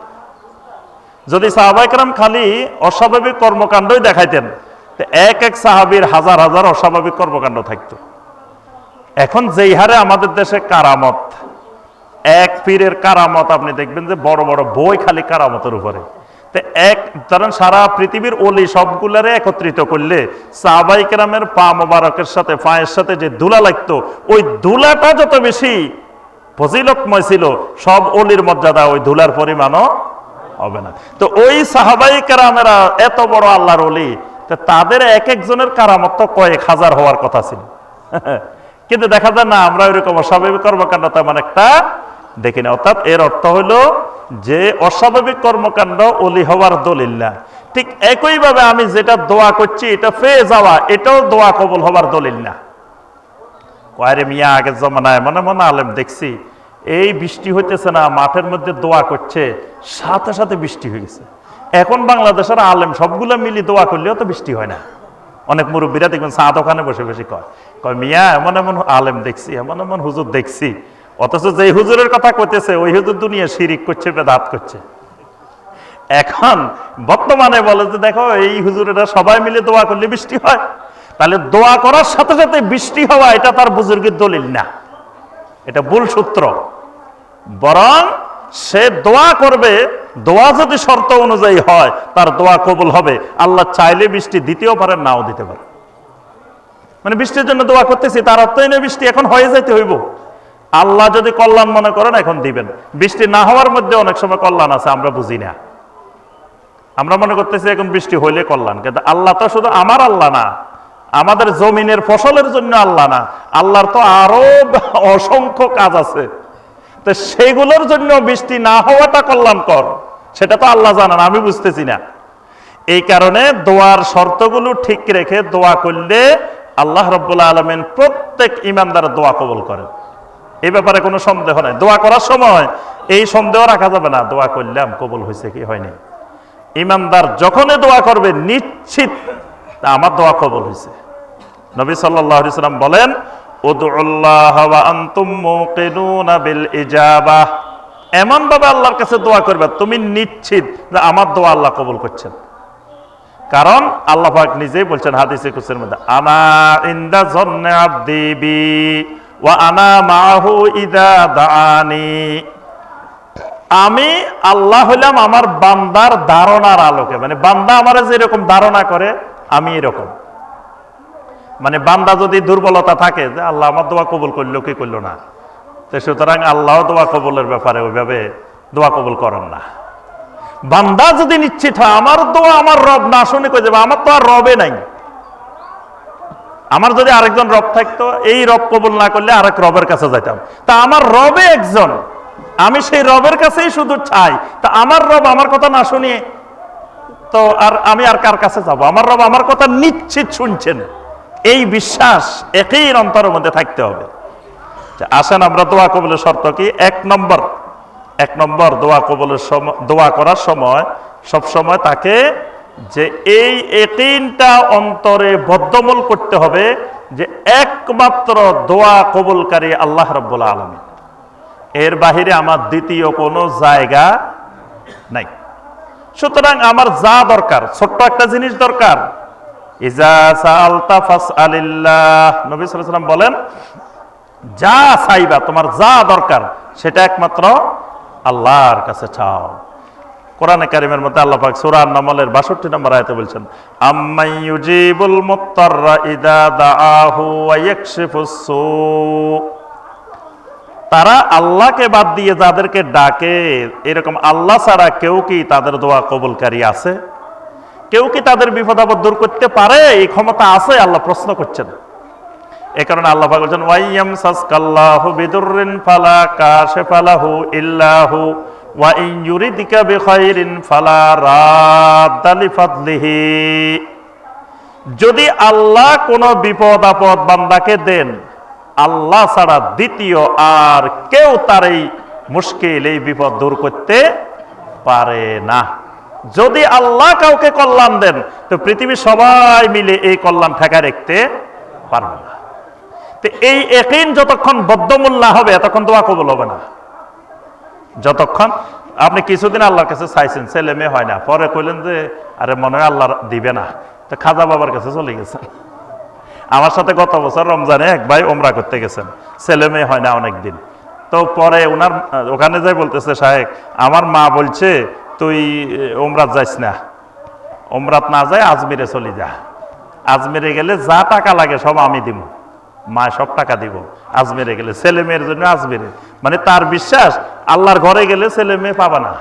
যদি সাহাবায়ে কেরাম খালি অস্বাভাবিক কর্মকাণ্ডই দেখাইতেন, তো এক এক সাহাবীর হাজার হাজার অস্বাভাবিক কর্মকাণ্ড থাকতো। এখন যেই হারে আমাদের দেশে কারামত, এক পীরের কারামত আপনি দেখবেন যে বড় বড় বই খালি কারামতের উপরে। তো এক ধরেন সারা পৃথিবীর ওলি সবগুলারে একত্রিত করলে সাহাবায়ে কেরামের পা মোবারকের সাথে, পায়ের সাথে যে ধুলা লাগতো, ওই ধুলাটা যত বেশি ফজিলতময় ছিল, সব ওলির মর্যাদা ওই ধুলার পরিমাণও হবে না। তো ওই সাহাবায়ে কেরামেরা এত বড় আল্লাহর ওলি, তাদের এক একজনের কারামত তো কয়েক হাজার হওয়ার কথা ছিল। কিন্তু দেখা যায় না, আমরা ওইরকম অস্বাভাবিক কর্মকাণ্ড তেমন একটা দেখি না। অর্থাৎ এর অর্থ হলো যে অস্বাভাবিক কর্মকাণ্ড ওলি হওয়ার দলিল না। ঠিক একইভাবে আমি যেটা দোয়া করছি এটা পেয়ে যাওয়া, এটাও দোয়া কবুল হওয়ার দলিল না। কয়রে মিয়া, আগের জমানায় মনে মনে আলেম দেখছি, এই বৃষ্টি হইতেছে না, মাঠের মধ্যে দোয়া করছে, সাথে সাথে বৃষ্টি হয়ে গেছে। এখন বাংলাদেশের আলেম সবগুলো মিলি দোয়া করলেও তো বৃষ্টি হয় না। অনেক মুরব্বীরা দেখবেন চা দোকানে বসে বসে কয় মিয়া, এমন এমন আলেম দেখছি, এমন এমন হুজুর দেখছি, অথচ যে হুজুরের কথা কইতেছে ওই হুজুর দুনিয়া শিরিক করছে, বেদাত করছে। এখন বর্তমানে বলে যে দেখো এই হুজুরেরা সবাই মিলে দোয়া করলে বৃষ্টি হয়। তাহলে দোয়া করার সাথে সাথে বৃষ্টি হওয়া এটা তার বুজুর্গের দলিল না, এটা ভুল সূত্র। বরং সে দোয়া করবে, দোয়া যদি শর্ত অনুযায়ী হয় তার দোয়া কবুল হবে। আল্লাহ চাইলে বৃষ্টি দিতেও পারেন, নাও দিতে পারে। মানে বৃষ্টির জন্য দোয়া করতেছি তার অর্থই নয় বৃষ্টি এখন হয়ে যাইতে হইব। আল্লাহ যদি কল্যাণ মনে করেন এখন দিবেন। বৃষ্টি না হওয়ার মধ্যে অনেক সময় কল্যাণ আছে, আমরা বুঝি না। আমরা মনে করতেছি এখন বৃষ্টি হইলে কল্যাণ, কিন্তু আল্লাহ তো শুধু আমার আল্লাহ না, আমাদের জমিনের ফসলের জন্য আল্লাহ না, আল্লাহর তো আরো অসংখ্য কাজ আছে। তো সেগুলোর জন্য বৃষ্টি না হওয়াটা কল্যাণকর, সেটা তো আল্লাহ জানেন, আমি বুঝতেছি না। এই কারণে দোয়ার শর্তগুলো ঠিক রেখে দোয়া করলে আল্লাহ রাব্বুল আলামিন প্রত্যেক ইমানদারের দোয়া কবুল করেন, এই ব্যাপারে কোনো সন্দেহ নাই। দোয়া করার সময় এই সন্দেহ রাখা যাবে না দোয়া করলাম কবুল হয়েছে কি হয়নি। ইমানদার যখনই দোয়া করবে নিশ্চিত আমার দোয়া কবুল হয়েছে। নবী সাল্লাল্লাহু আলাইহি সাল্লাম বলেন, উদউল্লাহ ওয়া আনতুম মুকিনুনা বিল ইজাবাহ, এমন ভাবে আল্লাহর কাছে দোয়া করবে তুমি নিশ্চিত যে আমার দোয়া আল্লাহ কবুল করছেন। কারণ আল্লাহ পাক নিজেই বলছেন হাদিসে কুদসির মধ্যে, আনা ইনদা যন্নি আবদি বি ওয়া আনা মাহু ইযা দাআনি। আমি আল্লাহ হইলাম আমার বান্দার ধারণার আলোকে, মানে বান্দা আমার যেরকম ধারণা করে আমি এরকম। মানে বান্দা যদি দুর্বলতা থাকে যে আল্লাহ আমার দোয়া কবুল করলো কি করলো না, তো সুতরাং আল্লাহ দোয়া কবুলের ব্যাপারে ওইভাবে দোয়া কবুল করেন না। বান্দা যদি নিশ্চিত হয় আমার দোয়া আমার রব না শুনে কই যাবে, আমার তো আর রবে নাই। আমার যদি আরেকজন রব থাকতো, এই রব কবুল না করলে আরেক রবের কাছে যাইতাম। তা আমার রবে একজন, আমি সেই রবের কাছেই শুধু চাই। তা আমার রব আমার কথা না শুনিয়ে তো আর আমি আর কার কাছে যাব? আমার রব আমার কথা নিশ্চিত শুনছেন, এই বিশ্বাস একই অন্তরের মধ্যে থাকতে হবে। আসেন আমরা দোয়া কবুলের শর্ত কি? এক নম্বর দোয়া কবুলের সময়, দোয়া করার সময় সব সময় তাকে যে এই ইয়াকিনটা অন্তরে বদ্ধমূল করতে হবে যে একমাত্র দোয়া কবুলকারী আল্লাহ রাব্বুল আলামিন, এর বাহিরে আমার দ্বিতীয় কোনো জায়গা নাই। সুতরাং আমার যা দরকার, ছোট্ট একটা জিনিস দরকার, ইজা সাআলতা ফাসআলিল্লাহ, নবী সাল্লাল্লাহু আলাইহি ওয়াসাল্লাম বলেন যা চাইবা, তোমার যা দরকার সেটা একমাত্র আল্লাহর কাছে চাও। কোরআনে কারিমের মধ্যে আল্লাহ পাক সূরা আন-নামলের 62 নম্বর আয়াতে বলছেন, আম্মান ইউজিবুল মুত্তাররা ইযা দাআহু ওয়া ইয়াকশিফুস সু, তারা আল্লাহকে বাদ দিয়ে যাদেরকে ডাকে, এরকম আল্লাহ ছাড়া কেউ কি তাদের দোয়া কবুলকারী আছে? কেউ কি তাদের বিপদ আপদ দূর করতে পারে? এই ক্ষমতা আছে? আল্লাহ প্রশ্ন করছেন। এই কারণে আল্লাহ পাক বলেন ওয়াইয়ামসাসকাল্লাহু বিদুররিন ফালা কাশিফা লাহু ইল্লাহু ওয়া ইন ইউরিদিকা বিখাইরিন ফালা রাদ্দা লিফাদলিহি। যদি আল্লাহ কোনো বিপদ আপদ বান্দাকে দেন, আল্লাহ ছাড়া দ্বিতীয় আর কেউ তার এই মুশকিল, এই বিপদ দূর করতে পারে না। যদি আল্লাহ কাউকে কল্যাণ দেন, তো পৃথিবীর সবাই মিলে এই কল্যাণ ঠেকায় রাখতে পারবে না। তো এই ইয়াকিন যতক্ষণ বদ্ধমূল না হবে ততক্ষণ দোয়া কবুল হবে না। যতক্ষণ আপনি কিছুদিন আল্লাহর কাছে চাইছেন, ছেলে মেয়ে হয় না, পরে কইলেন যে আরে মনে হয় আল্লাহ দিবে না, তো খাজা বাবার কাছে চলে গেছেন। আমার সাথে গত বছর রমজানে এক ভাই ওমরা করতে গেছেন, ছেলে মেয়ে হয় না অনেকদিন। তো পরে ওনার ওখানে যাই বলতেছে, সাহেব আমার মা বলছে তুই ওমরাত যাইস না, ওমরাত না যায় আজমিরে চলে যা, আজমিরে গেলে যা টাকা লাগে সব আমি দিব, মা সব টাকা দিব আজমিরে গেলে, ছেলে মেয়ের জন্য আজমিরে। মানে তার বিশ্বাস আল্লাহর ঘরে গেলে ছেলে মেয়ে পাবা না।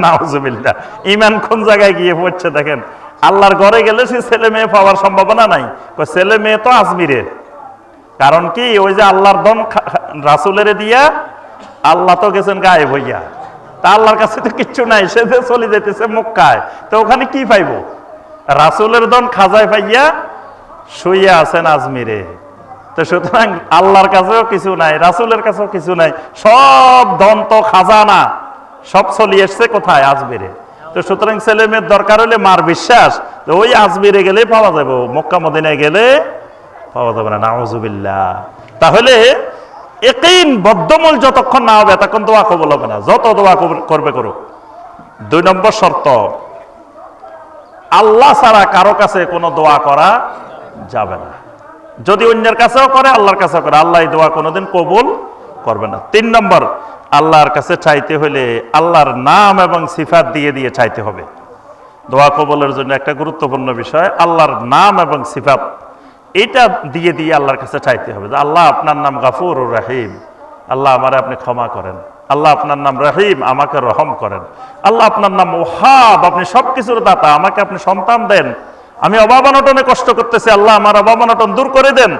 নাউজুবিল্লাহ, ইমান কোন জায়গায় গিয়ে পড়ছে দেখেন। আল্লাহর ঘরে গেলে সে ছেলে মেয়ে পাওয়ার সম্ভাবনা নাই, ছেলে মেয়ে তো আজমিরে। কারণ কি, ওই যে আল্লাহর দন রাসূলের দিয়া, আল্লাহ তো গেছেন গায়েব হইয়া, তা আল্লাহর কাছে তো কিচ্ছু নাই, সে যে চলে যেতেছে মক্কায়, তো ওখানে কি পাইব? রাসূলের দন খাজায় পাইয়া শুইয়া আছেন আজমিরে। তো সুতরাং আল্লাহর কাছেও কিছু নাই, রাসূলের কাছেও কিছু নাই, সব ধন তো খাজানা সব চলে এসছে কোথায়? আজমিরে। তো সুতরাং ছেলে মেয়ের দরকার হলে মার বিশ্বাস ওই আজমিরে গেলে পাওয়া যাবে, মক্কা মদিনায় গেলে পাওয়া যাবে না। নাউজুবিল্লাহ। তাহলে ইয়াকিন বদ্ধমূল যতক্ষণ না হবে ততক্ষণ দোয়া কবুল হবে না, যত দোয়া করবে করুক। 2 নম্বর শর্ত, আল্লাহ ছাড়া কারো কাছে কোনো দোয়া করা যাবে না। যদি অন্যের কাছেও করে, আল্লাহর কাছেও করে, আল্লাহ দোয়া কোনোদিন কবুল করবে না। 3 নম্বর, আল্লাহর কাছে চাইতে হলে আল্লাহর নাম এবং সিফাত দিয়ে দিয়ে চাইতে হবে। দোয়া কবুলের জন্য একটা গুরুত্বপূর্ণ বিষয় আল্লাহর নাম এবং সিফাত, এটা দিয়ে দিয়ে আল্লাহর কাছে চাইতে হবে। যে আল্লাহ আপনার নাম গাফুরুর রহিম, আল্লাহ আমারে আপনি ক্ষমা করেন। আল্লাহ আপনার নাম রহিম, আমাকে রহম করেন। আল্লাহ আপনার নাম ওহাব, আপনি সবকিছুর দাতা, আমাকে আপনি সন্তান দেন। আমি অভাব অনটনে কষ্ট করতেছি, আল্লাহ আমার অভাব অনটন দূর করে দেন।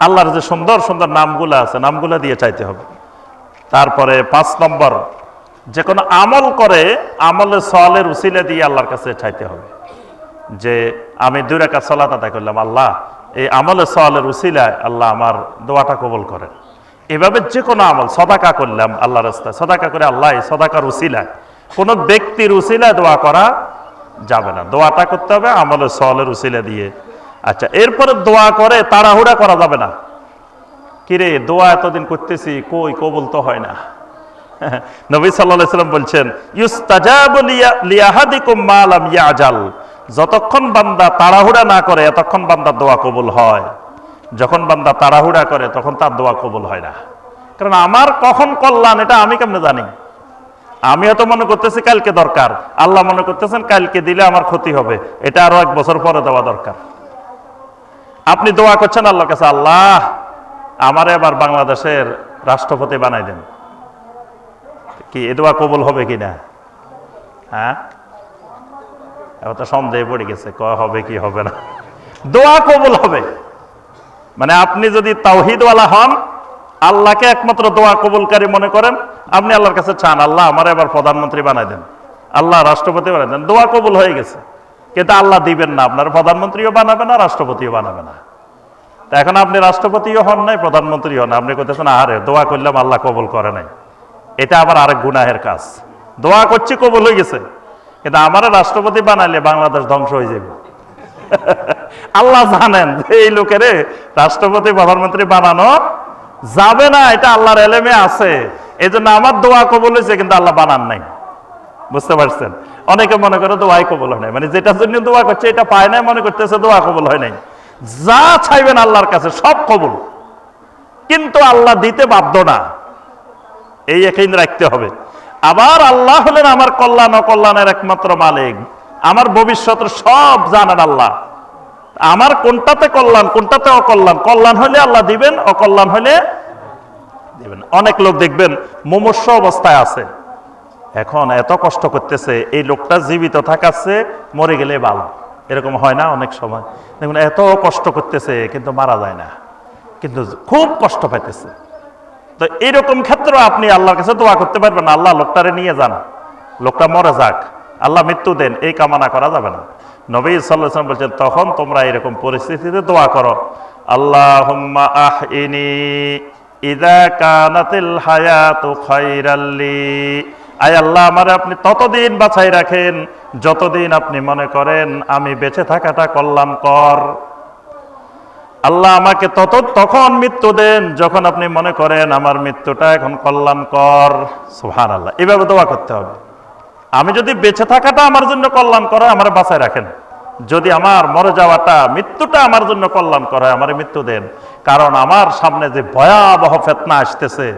আল্লাহর যে সুন্দর সুন্দর নামগুলো আছে, নামগুলো দিয়ে চাইতে হবে। তারপরে 5 নম্বর, যে কোনো আমল করে আমলের সওয়ালের উসিলা দিয়ে আল্লাহর কাছে চাইতে হবে। যে আমি 2 রাকাত সালাত আদায় করলাম, আল্লাহ এই আমলের সওয়ালের উসিলায় আল্লাহ আমার দোয়াটা কবুল করেন। এভাবে যে কোনো আমল, সদাকা করলাম আল্লাহর রাস্তায়, সদাকা করে আল্লাহ সদাকার উসিলায়, কোনো ব্যক্তির উসিলায় দোয়া করা যাবে না। দোয়াটা করতে হবে আমলের সওয়ালের উসিলা দিয়ে। আচ্ছা, এরপরে দোয়া করে তাড়াহুড়া করা যাবে না। কিরে দোয়া এতদিন করতেছি, কই কবুল তো হয় না। নবী সাল্লাল্লাহু আলাইহি ওয়াসাল্লাম বলছেন ইউস্তাজাবু লিয়াহাদিকুম মা লাম ইয়াজাল, যতক্ষণ বান্দা তাড়াহুড়া না করে এতক্ষণ বান্দার দোয়া কবুল হয়। যখন বান্দা তাড়াহুড়া করে তখন তার দোয়া কবুল হয় না। কারণ আমার কখন কল্যাণ এটা আমি কেমনে জানি? আমিও তো মনে করতেছি কালকে দরকার, আল্লাহ মনে করতেছেন কালকে দিলে আমার ক্ষতি হবে, এটা আরো 1 বছর পরে দেওয়া দরকার। আপনি দোয়া করছেন আল্লাহর কাছে, আল্লাহ আমারে এবার বাংলাদেশের রাষ্ট্রপতি বানাই দেন, কি এ দোয়া কবুল হবে কিনা? হ্যাঁ, এবার তো সন্দেহে পড়ে গেছে, হবে কি হবে না। দোয়া কবুল হবে মানে আপনি যদি তাওহীদওয়ালা হন, আল্লাহকে একমাত্র দোয়া কবুলকারী মনে করেন, আপনি আল্লাহর কাছে চান আল্লাহ আমার এবার প্রধানমন্ত্রী বানাই দেন, আল্লাহ রাষ্ট্রপতি বানাই দেন, দোয়া কবুল হয়ে গেছে। কিন্তু আল্লাহ দিবেন না, আপনার প্রধানমন্ত্রীও বানাবে না, রাষ্ট্রপতিও বানাবে না। তা এখন আপনি রাষ্ট্রপতিও হন নাই, প্রধানমন্ত্রী হন, আপনি করতেছেন আহারে দোয়া করলাম আল্লাহ কবুল করে নাই, এটা আবার আরেক গুনাহের কাজ। দোয়া করছি কবুল হয়ে গেছে, কিন্তু আমার রাষ্ট্রপতি বানাইলে বাংলাদেশ ধ্বংস হয়ে যাবে। আল্লাহ জানেন যে এই লোকেরে রাষ্ট্রপতি প্রধানমন্ত্রী বানানো যাবে না, এটা আল্লাহর এলেমে আছে। এই জন্য আমার দোয়া কবুল হয়েছে, কিন্তু আল্লাহ বানান নাই। বুঝতে পারছেন? অনেকে মনে করে দোয়াই কবুল হয় নাই, মানে যেটার জন্য দোয়া করছে এটা পায় নাই, মনে করতেছে দোয়া কবুল হয় নাই। যা চাইবেন আল্লাহর কাছে সব কবুল, কিন্তু আল্লাহ দিতে বাধ্য না, এই একই রাখতে হবে। আবার আল্লাহ হলেন আমার কল্যাণ অকল্যাণের একমাত্র মালিক, আমার ভবিষ্যতের সব জানেন আল্লাহ। আমার কোনটাতে কল্যাণ কোনটাতে অকল্যাণ, কল্যাণ হলে আল্লাহ দিবেন, অকল্যাণ হলে দিবেন। অনেক লোক দেখবেন মুমূর্ষু অবস্থায় আছে, এখন এত কষ্ট করতেছে, এই লোকটা জীবিত থাকাচ্ছে মরে গেলে ভালো, এরকম হয় না অনেক সময়? দেখুন এত কষ্ট করতেছে কিন্তু মারা যায় না, কিন্তু খুব কষ্ট পাইতেছে। তো এইরকম ক্ষেত্রে আপনি আল্লাহর কাছে দোয়া করতে পারবেন, আল্লাহ লোকটারে নিয়ে যান, লোকটা মরে যাক, আল্লাহ মৃত্যু দেন, এই কামনা করা যাবে না। নবী সাল্লাল্লাহু আলাইহি ওয়াসাল্লাম বলছেন তখন তোমরা এরকম পরিস্থিতিতে দোয়া করো, আল্লাহুম্মা আহইনি ইযা কানাতিল হায়াতু খায়রাল লি, আয় আল্লাহ আমারে আপনি ততদিন বাঁচাই রাখেন যতদিন আপনি মনে করেন আমি বেঁচে থাকাটা কল্যাণকর। আল্লাহ আমাকে তখন মৃত্যু দেন যখন আপনি মনে করেন আমার মৃত্যুটা এখন কল্যাণকর। সুবহানাল্লাহ, এভাবে দোয়া করতে হবে। আমি যদি বেঁচে থাকাটা আমার জন্য কল্যাণকর হয়, আমার বাঁচায় রাখেন। যদি আমার মরে যাওয়াটা, মৃত্যুটা আমার জন্য কল্যাণকর হয়, আমার মৃত্যু দেন। কারণ আমার সামনে যে ভয়াবহ ফিতনা আসতেছে,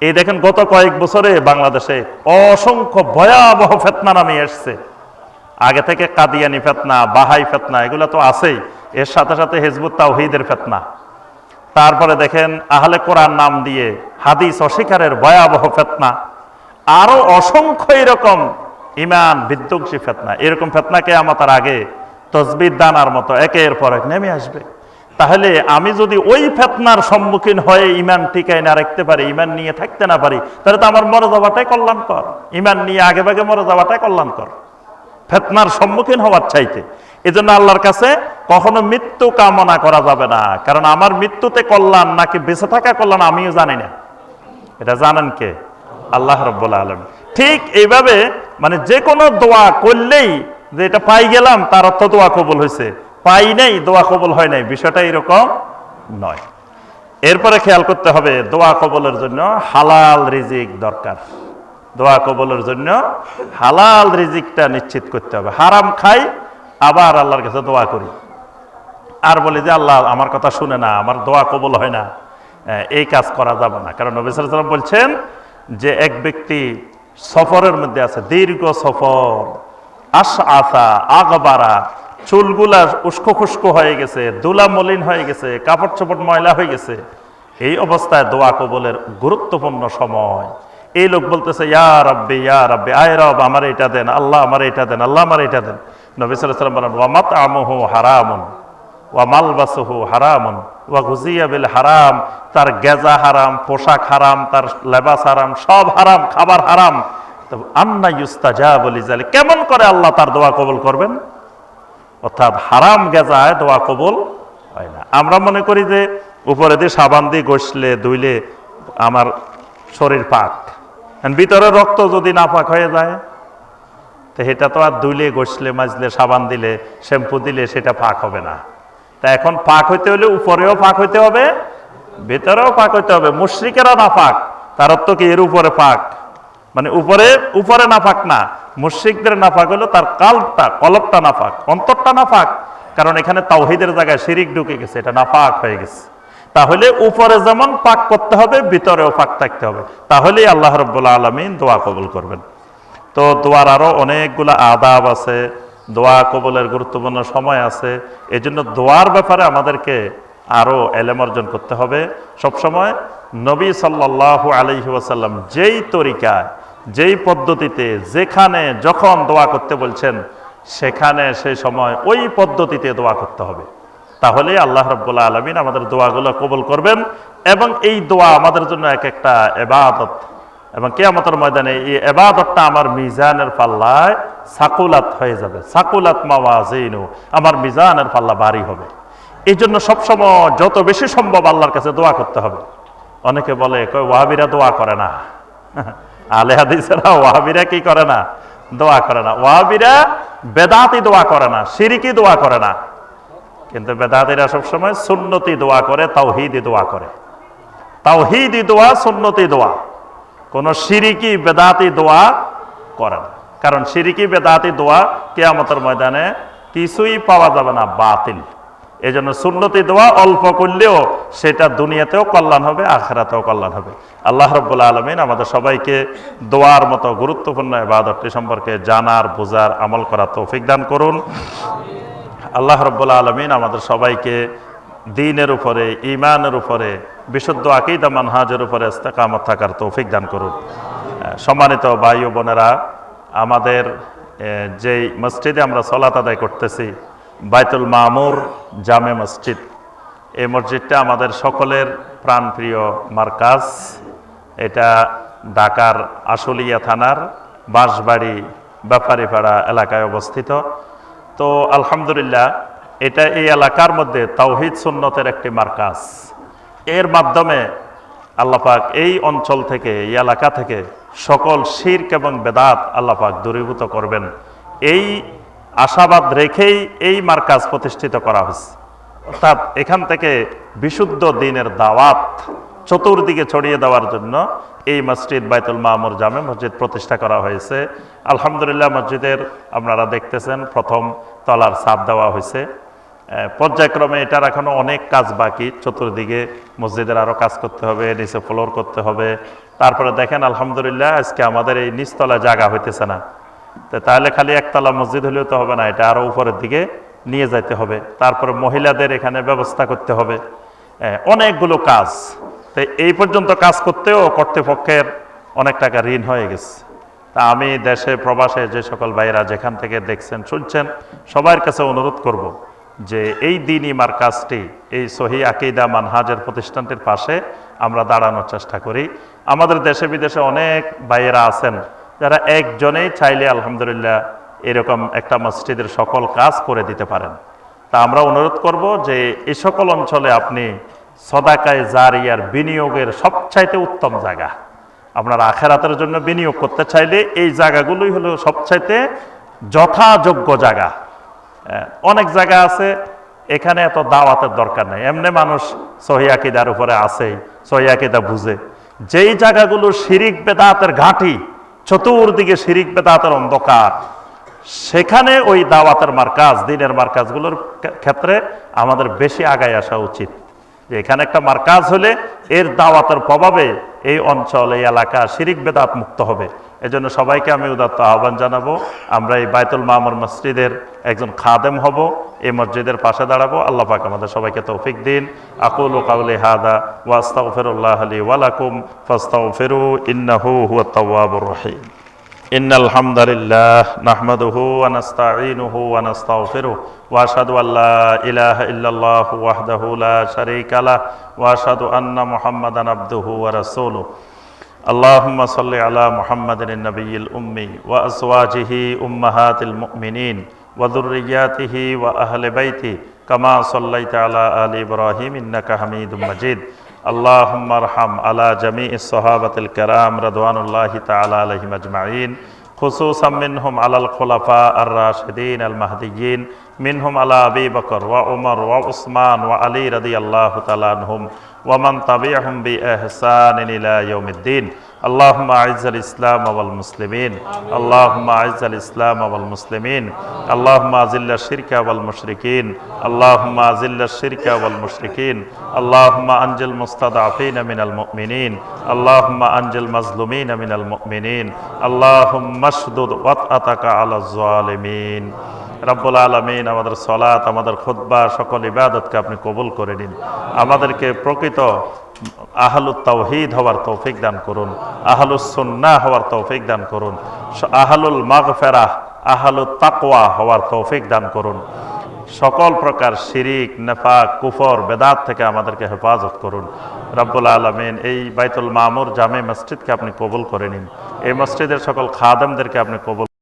এই দেখেন গত কয়েক বছরে বাংলাদেশে অসংখ্য ভয়াবহ ফিতনা নামে আসছে। আগে থেকে কাদিয়ানি ফিতনা, বাহাই ফিতনা, এগুলো তো আছেই, এর সাথে সাথে হিজবুত তাওহীদের ফিতনা, তারপরে দেখেন আহলে কোরআন নাম দিয়ে হাদিস অস্বীকারের ভয়াবহ ফিতনা, আরো অসংখ্য এরকম ঈমান বিধ্বংসী ফিতনা। এরকম ফিতনা কিয়ামতের আগে তসবিহ দানার মতো একের পর এক নেমে আসবে। তাহলে আমি যদি ওই ফিতনার সম্মুখীন হয়ে ঈমান টিকায় না রাখতে পারি, ঈমান নিয়ে থাকতে না পারি, তাহলে তো আমার মরে যাওয়াটাই কল্যাণকর। ঈমান নিয়ে আগে ভাগে মরে যাওয়াটাই কল্যাণকর, ফিতনার সম্মুখীন হওয়ার চাইতে। এজন্য আল্লাহর কাছে কখনো মৃত্যু কামনা করা যাবে না, কারণ আমার মৃত্যুতে কল্যাণ নাকি বেঁচে থাকা কল্যাণ আমিও জানি না, এটা জানেন কে? আল্লাহ রাব্বুল আলামিন। ঠিক এইভাবে মানে যে কোনো দোয়া করলেই যে এটা পাই গেলাম তার অর্থ দোয়া কবুল হয়েছে, পাই নাই দোয়া কবুল হয় নাই, বিষয়টা এরকম নয়। এরপরে খেয়াল করতে হবে দোয়া কবুলের জন্য হালাল রিজিক দরকার। দোয়া কবুলের জন্য হালাল রিজিকটা নিশ্চিত করতে হবে। হারাম খাই আবার আল্লাহর কাছে দোয়া করি আর বলি যে আল্লাহ আমার কথা শুনে না, আমার দোয়া কবুল হয় না, এই কাজ করা যাবে না। কারণ নবী সাল্লাল্লাহু আলাইহি ওয়াসাল্লাম বলছেন যে এক ব্যক্তি সফরের মধ্যে আছে, দীর্ঘ সফর, আশআসা আগবারা, চুলগুলা উস্কো খুস্কো হয়ে গেছে, দুলা মলিন হয়ে গেছে, কাপড় চোপড় ময়লা হয়ে গেছে, এই অবস্থায় দোয়া কবুলের গুরুত্বপূর্ণ সময়। এই লোক বলতেছে ইয়া রাব্বি ইয়া রাব্বি, আয় রব আমার এটা দেন, আল্লাহ আমার এটা দেন, আল্লাহ আমার এটা দেন। নবী সাল্লাল্লাহু আলাইহি ওয়াসাল্লাম বলেন ওয়া মাতআমুহু হারামুন ওয়া মালবাসুহু হারামুন ওয়া গুযিয়া বিল হারাম, তার গেজা হারাম, পোশাক হারাম, তার লেবাস হারাম, সব হারাম, খাবার হারাম। আন্না ইউস্তাজাবু লিযালিক, কেমন করে আল্লাহ তার দোয়া কবুল করবেন? অর্থাৎ হারাম গেজায় দোয়া কবুল হয় না। আমরা মনে করি যে উপরে দিয়ে সাবান দিয়ে ঘষলে ধুইলে আমার শরীর পাক, ভিতরে রক্ত যদি না পাক হয়ে যায় তো সেটা তো আর ধুইলে ঘষলে মাজলে সাবান দিলে শ্যাম্পু দিলে সেটা পাক হবে না। তা এখন পাক হইতে হলে উপরেও পাক হইতে হবে, ভেতরেও পাক হইতে হবে। মুশরিকেরা না পাক, তার অর্থ কি এর উপরে পাক, মানে উপরে না পাক না, মুশরিকদের না পাক হলো তার কলবটা না পাক, অন্তরটা না পাক। কারণ এখানে তাওহীদের জায়গায় শিরিক ঢুকে গেছে, এটা না পাক হয়ে গেছে। তাহলে উপরে যেমন পাক করতে হবে, ভিতরেও পাক থাকতে হবে, তাহলেই আল্লাহ রাব্বুল আলামিন দোয়া কবুল করবেন। তো দোয়ার আরো অনেকগুলো আদাব আছে, দোয়া কবুলের গুরুত্বপূর্ণ সময় আছে। এই জন্য দোয়ার ব্যাপারে আমাদেরকে আরো এলেম অর্জন করতে হবে। সবসময় নবী সাল্লাল্লাহু আলাইহি ওয়াসাল্লাম যেই তরিকায়, যেই পদ্ধতিতে, যেখানে যখন দোয়া করতে বলছেন, সেখানে সেই সময় ওই পদ্ধতিতে দোয়া করতে হবে। তাহলে আল্লাহ রাব্বুল আলামিন আমাদের দোয়াগুলো কবুল করবেন। এবং এই দোয়া আমাদের জন্য এক একটা ইবাদত, এবং কিয়ামতের ময়দানে এই ইবাদতটা আমার মিজানের পাল্লায় সাকুলাত হয়ে যাবে। সাকুলাত মাওয়াজিনু, আমার মিজানের পাল্লা ভারী হবে। এই জন্য সবসময় যত বেশি সম্ভব আল্লাহর কাছে দোয়া করতে হবে। অনেকে বলে ওয়াহাবিরা দোয়া করে না, আলে হাদিসেরা ওয়াহাবিরা কি করে না? দোয়া করে না। ওয়াহাবিরা বেদাতি দোয়া করে না, শিরকি দোয়া করে না। কিন্তু বেদাতিরা সবসময় সুন্নতি দোয়া করে, তাওহীদি দোয়া করে। তাওহীদি দোয়া, সুন্নতি দোয়া, কোন শিরিকি বেদাতি দোয়া করে না। কারণ শিরিকি বেদাতি দোয়া কিয়ামতের ময়দানে কিছুই পাওয়া যাবে না, বাতিল। এই জন্য সুন্নতি দোয়া অল্প করলেও সেটা দুনিয়াতেও কল্যাণ হবে, আখিরাতেও কল্যাণ হবে। আল্লাহ রাব্বুল আলামিন আমাদের সবাইকে দোয়ার মতো গুরুত্বপূর্ণ ইবাদতটি সম্পর্কে জানার, বোঝার, আমল করার তৌফিক দান করুন। আল্লাহ রাব্বুল আলামিন আমাদের সবাইকে দ্বীনের উপরে, ঈমানের উপরে, বিশুদ্ধ আকীদা মানহাজের উপরে ইস্তেকামত থাকার তৌফিক দান করুন। সম্মানিত ভাই ও বোনেরা, আমাদের যেই মসজিদে আমরা সালাত আদায় করতেছি, বাইতুল মামুর জামে মসজিদ, এই মসজিদটা আমাদের সকলের প্রাণপ্রিয় মারকাজ। এটা ঢাকার আশুলিয়া থানার বাঁশবাড়ি ব্যাপারীপাড়া এলাকায় অবস্থিত। তো আলহামদুলিল্লাহ, এটা এই এলাকার মধ্যে তাওহীদ সুন্নতের একটি মারকাজ। এর মাধ্যমে আল্লাহ পাক এই অঞ্চল থেকে, এই এলাকা থেকে সকল শিরক এবং বেদাত আল্লাহ পাক দূরীভূত করবেন, এই আশাবাদ রেখেই এই মারকাজ প্রতিষ্ঠিত করা হয়েছে। অর্থাৎ এখান থেকে বিশুদ্ধ দ্বীনের দাওয়াত চতুর্দিকে ছড়িয়ে দেওয়ার জন্য এই মসজিদ বাইতুল মামুর জামে মসজিদ প্রতিষ্ঠা করা হয়েছে। আলহামদুলিল্লাহ, মসজিদের আপনারা দেখতেছেন প্রথম তলার ছাদ দেওয়া হয়েছে। পর্যায়ক্রমে এটার এখনো অনেক কাজ বাকি। চতুর্দিকে মসজিদের আরো কাজ করতে হবে, নিচে ফ্লোর করতে হবে। তারপরে দেখেন আলহামদুলিল্লাহ, আজকে আমাদের এই নিচতলায় জায়গা হইতেছে না। তাহলে খালি একতলা মসজিদ হলেও তো হবে না, এটা আরো উপরের দিকে নিয়ে যাইতে হবে। তারপরে মহিলাদের এখানে ব্যবস্থা করতে হবে, অনেকগুলো কাজ। তো এই পর্যন্ত কাজ করতেও কর্তৃপক্ষের অনেক টাকা ঋণ হয়ে গেছে। তা আমি দেশে প্রবাসে যে সকল ভাইরা যেখান থেকে দেখছেন, শুনছেন, সবার কাছে অনুরোধ করব যে এই দ্বীনি মারকাজটি, এই সহি আকীদা মানহাজের প্রতিষ্ঠানটির পাশে আমরা দাঁড়ানোর চেষ্টা করি। আমাদের দেশে বিদেশে অনেক ভাইয়েরা আছেন যারা একজনেই চাইলে আলহামদুলিল্লাহ এরকম একটা মসজিদের সকল কাজ করে দিতে পারেন। তা আমরা অনুরোধ করব যে এই সকল অঞ্চলে আপনি সদাকায়ে জারিয়ার বিনিয়োগের সবচাইতে উত্তম জায়গা। আপনারা আখিরাতের জন্য বিনিয়োগ করতে চাইলে এই জায়গাগুলোই হলো সবচাইতে যথাযোগ্য জায়গা। অনেক জায়গা আছে এখানে এত দাওয়াতের দরকার নেই, এমনি মানুষ সহি আকীদার উপরে আছেই, সহি আকীদা বুঝে। যেই জায়গাগুলো শিরিক বেদাতের ঘাঁটি, চতুর্দিকে শিরিক বেদাতের অন্ধকার, সেখানে ওই দাওয়াতের মারকাজ, দ্বীনের মারকাজগুলোর ক্ষেত্রে আমাদের বেশি আগায় আসা উচিত। যে এখানে একটা মারকাজ হলে এর দাওয়াতের প্রভাবে এই অঞ্চল, এই এলাকা শিরিক বেদাত মুক্ত হবে। এজন্য সবাইকে আমি উদাত্ত আহ্বান জানাবো, আমরা এই বাইতুল মামুর মসজিদের একজন খাদেম হব, এই মসজিদের পাশে দাঁড়াবো। আল্লাহ পাক আমাদের সবাইকে তৌফিক দিন। আকুলু কাউলি হাদা ওয়া আস্তাগফিরুল্লাহ লি ওয়া লাকুম ফাস্তাগফিরু ইন্নাহু হুয়াত তাওয়াবুর রহিম। ইন্নাল হামদালিল্লাহ নাহমাদুহু ওয়া নাস্তাঈনুহু ওয়া নাস্তাগফিরুহু ওয়া আশহাদু আল্লা ইলাহা ইল্লাল্লাহু ওয়াহদাহু লা শারীকা লাহু ওয়া আশহাদু আন্না মুহাম্মাদান আবদুহু ওয়া রাসূলুহু। আল্লাহুম্মা সাল্লি আলা মুহাম্মাদিন নাবিয়্যিল উম্মি ওয়া আজওয়াজিহি উম্মাহাতিল মুমিনিন ওয়া যুররিয়্যাতিহি ওয়া আহলি বাইতি কামা সাল্লাইতা আলা আলি ইব্রাহিম ইন্নাকা হামিদুম মাজিদ। আল্লাহুম্মা আরহাম আলা জামিইস সাহাবাতিল কিরাম রাদওয়ানুল্লাহি তাআলা আলাইহিম আজমাইন, খুসুসাম মিনহুম আলাল খুলাফা আর-রাশিদিন আল-মাহদিয়্যিন, মিনহুম আলা আবি বকর ওয়া উমর ওয়া উসমান ওয়া আলী রাদিয়াল্লাহু তাআলা আনহুম ওয়া মান তাবি'আহুম বিইহসানিন ইলা ইয়াউমিদ্দিন। اللهم أعز الإسلام والمسلمين اللهم أعز الإسلام والمسلمين اللهم أذل الشرك والمشركين اللهم أذل الشرك والمشركين اللهم أنجِ المستضعفين من المؤمنين اللهم أنجِ المظلومين من المؤمنين اللهم اشدد وطأتك على الظالمين রব্বুল আলামিন আমাদের সালাত আমাদের খুতবা সকল ইবাদতকে আপনি কবুল করে নিন আমাদেরকে প্রকৃত আহলুত তাওহীদ হওয়ার তৌফিক দান করুন আহলুস সুন্নাহ হওয়ার তৌফিক দান করুন আহলুল মাগফিরাহ আহলুত তাকওয়া হওয়ার তৌফিক দান করুন সকল প্রকার শিরিক নেফাক কুফর বেদাত থেকে আমাদেরকে হেফাজত করুন রব্বুল আলামিন এই বাইতুল মামুর জামে মসজিদকে আপনি কবুল করে নিন এই মসজিদের সকল খাদেমদেরকে আপনি কবুল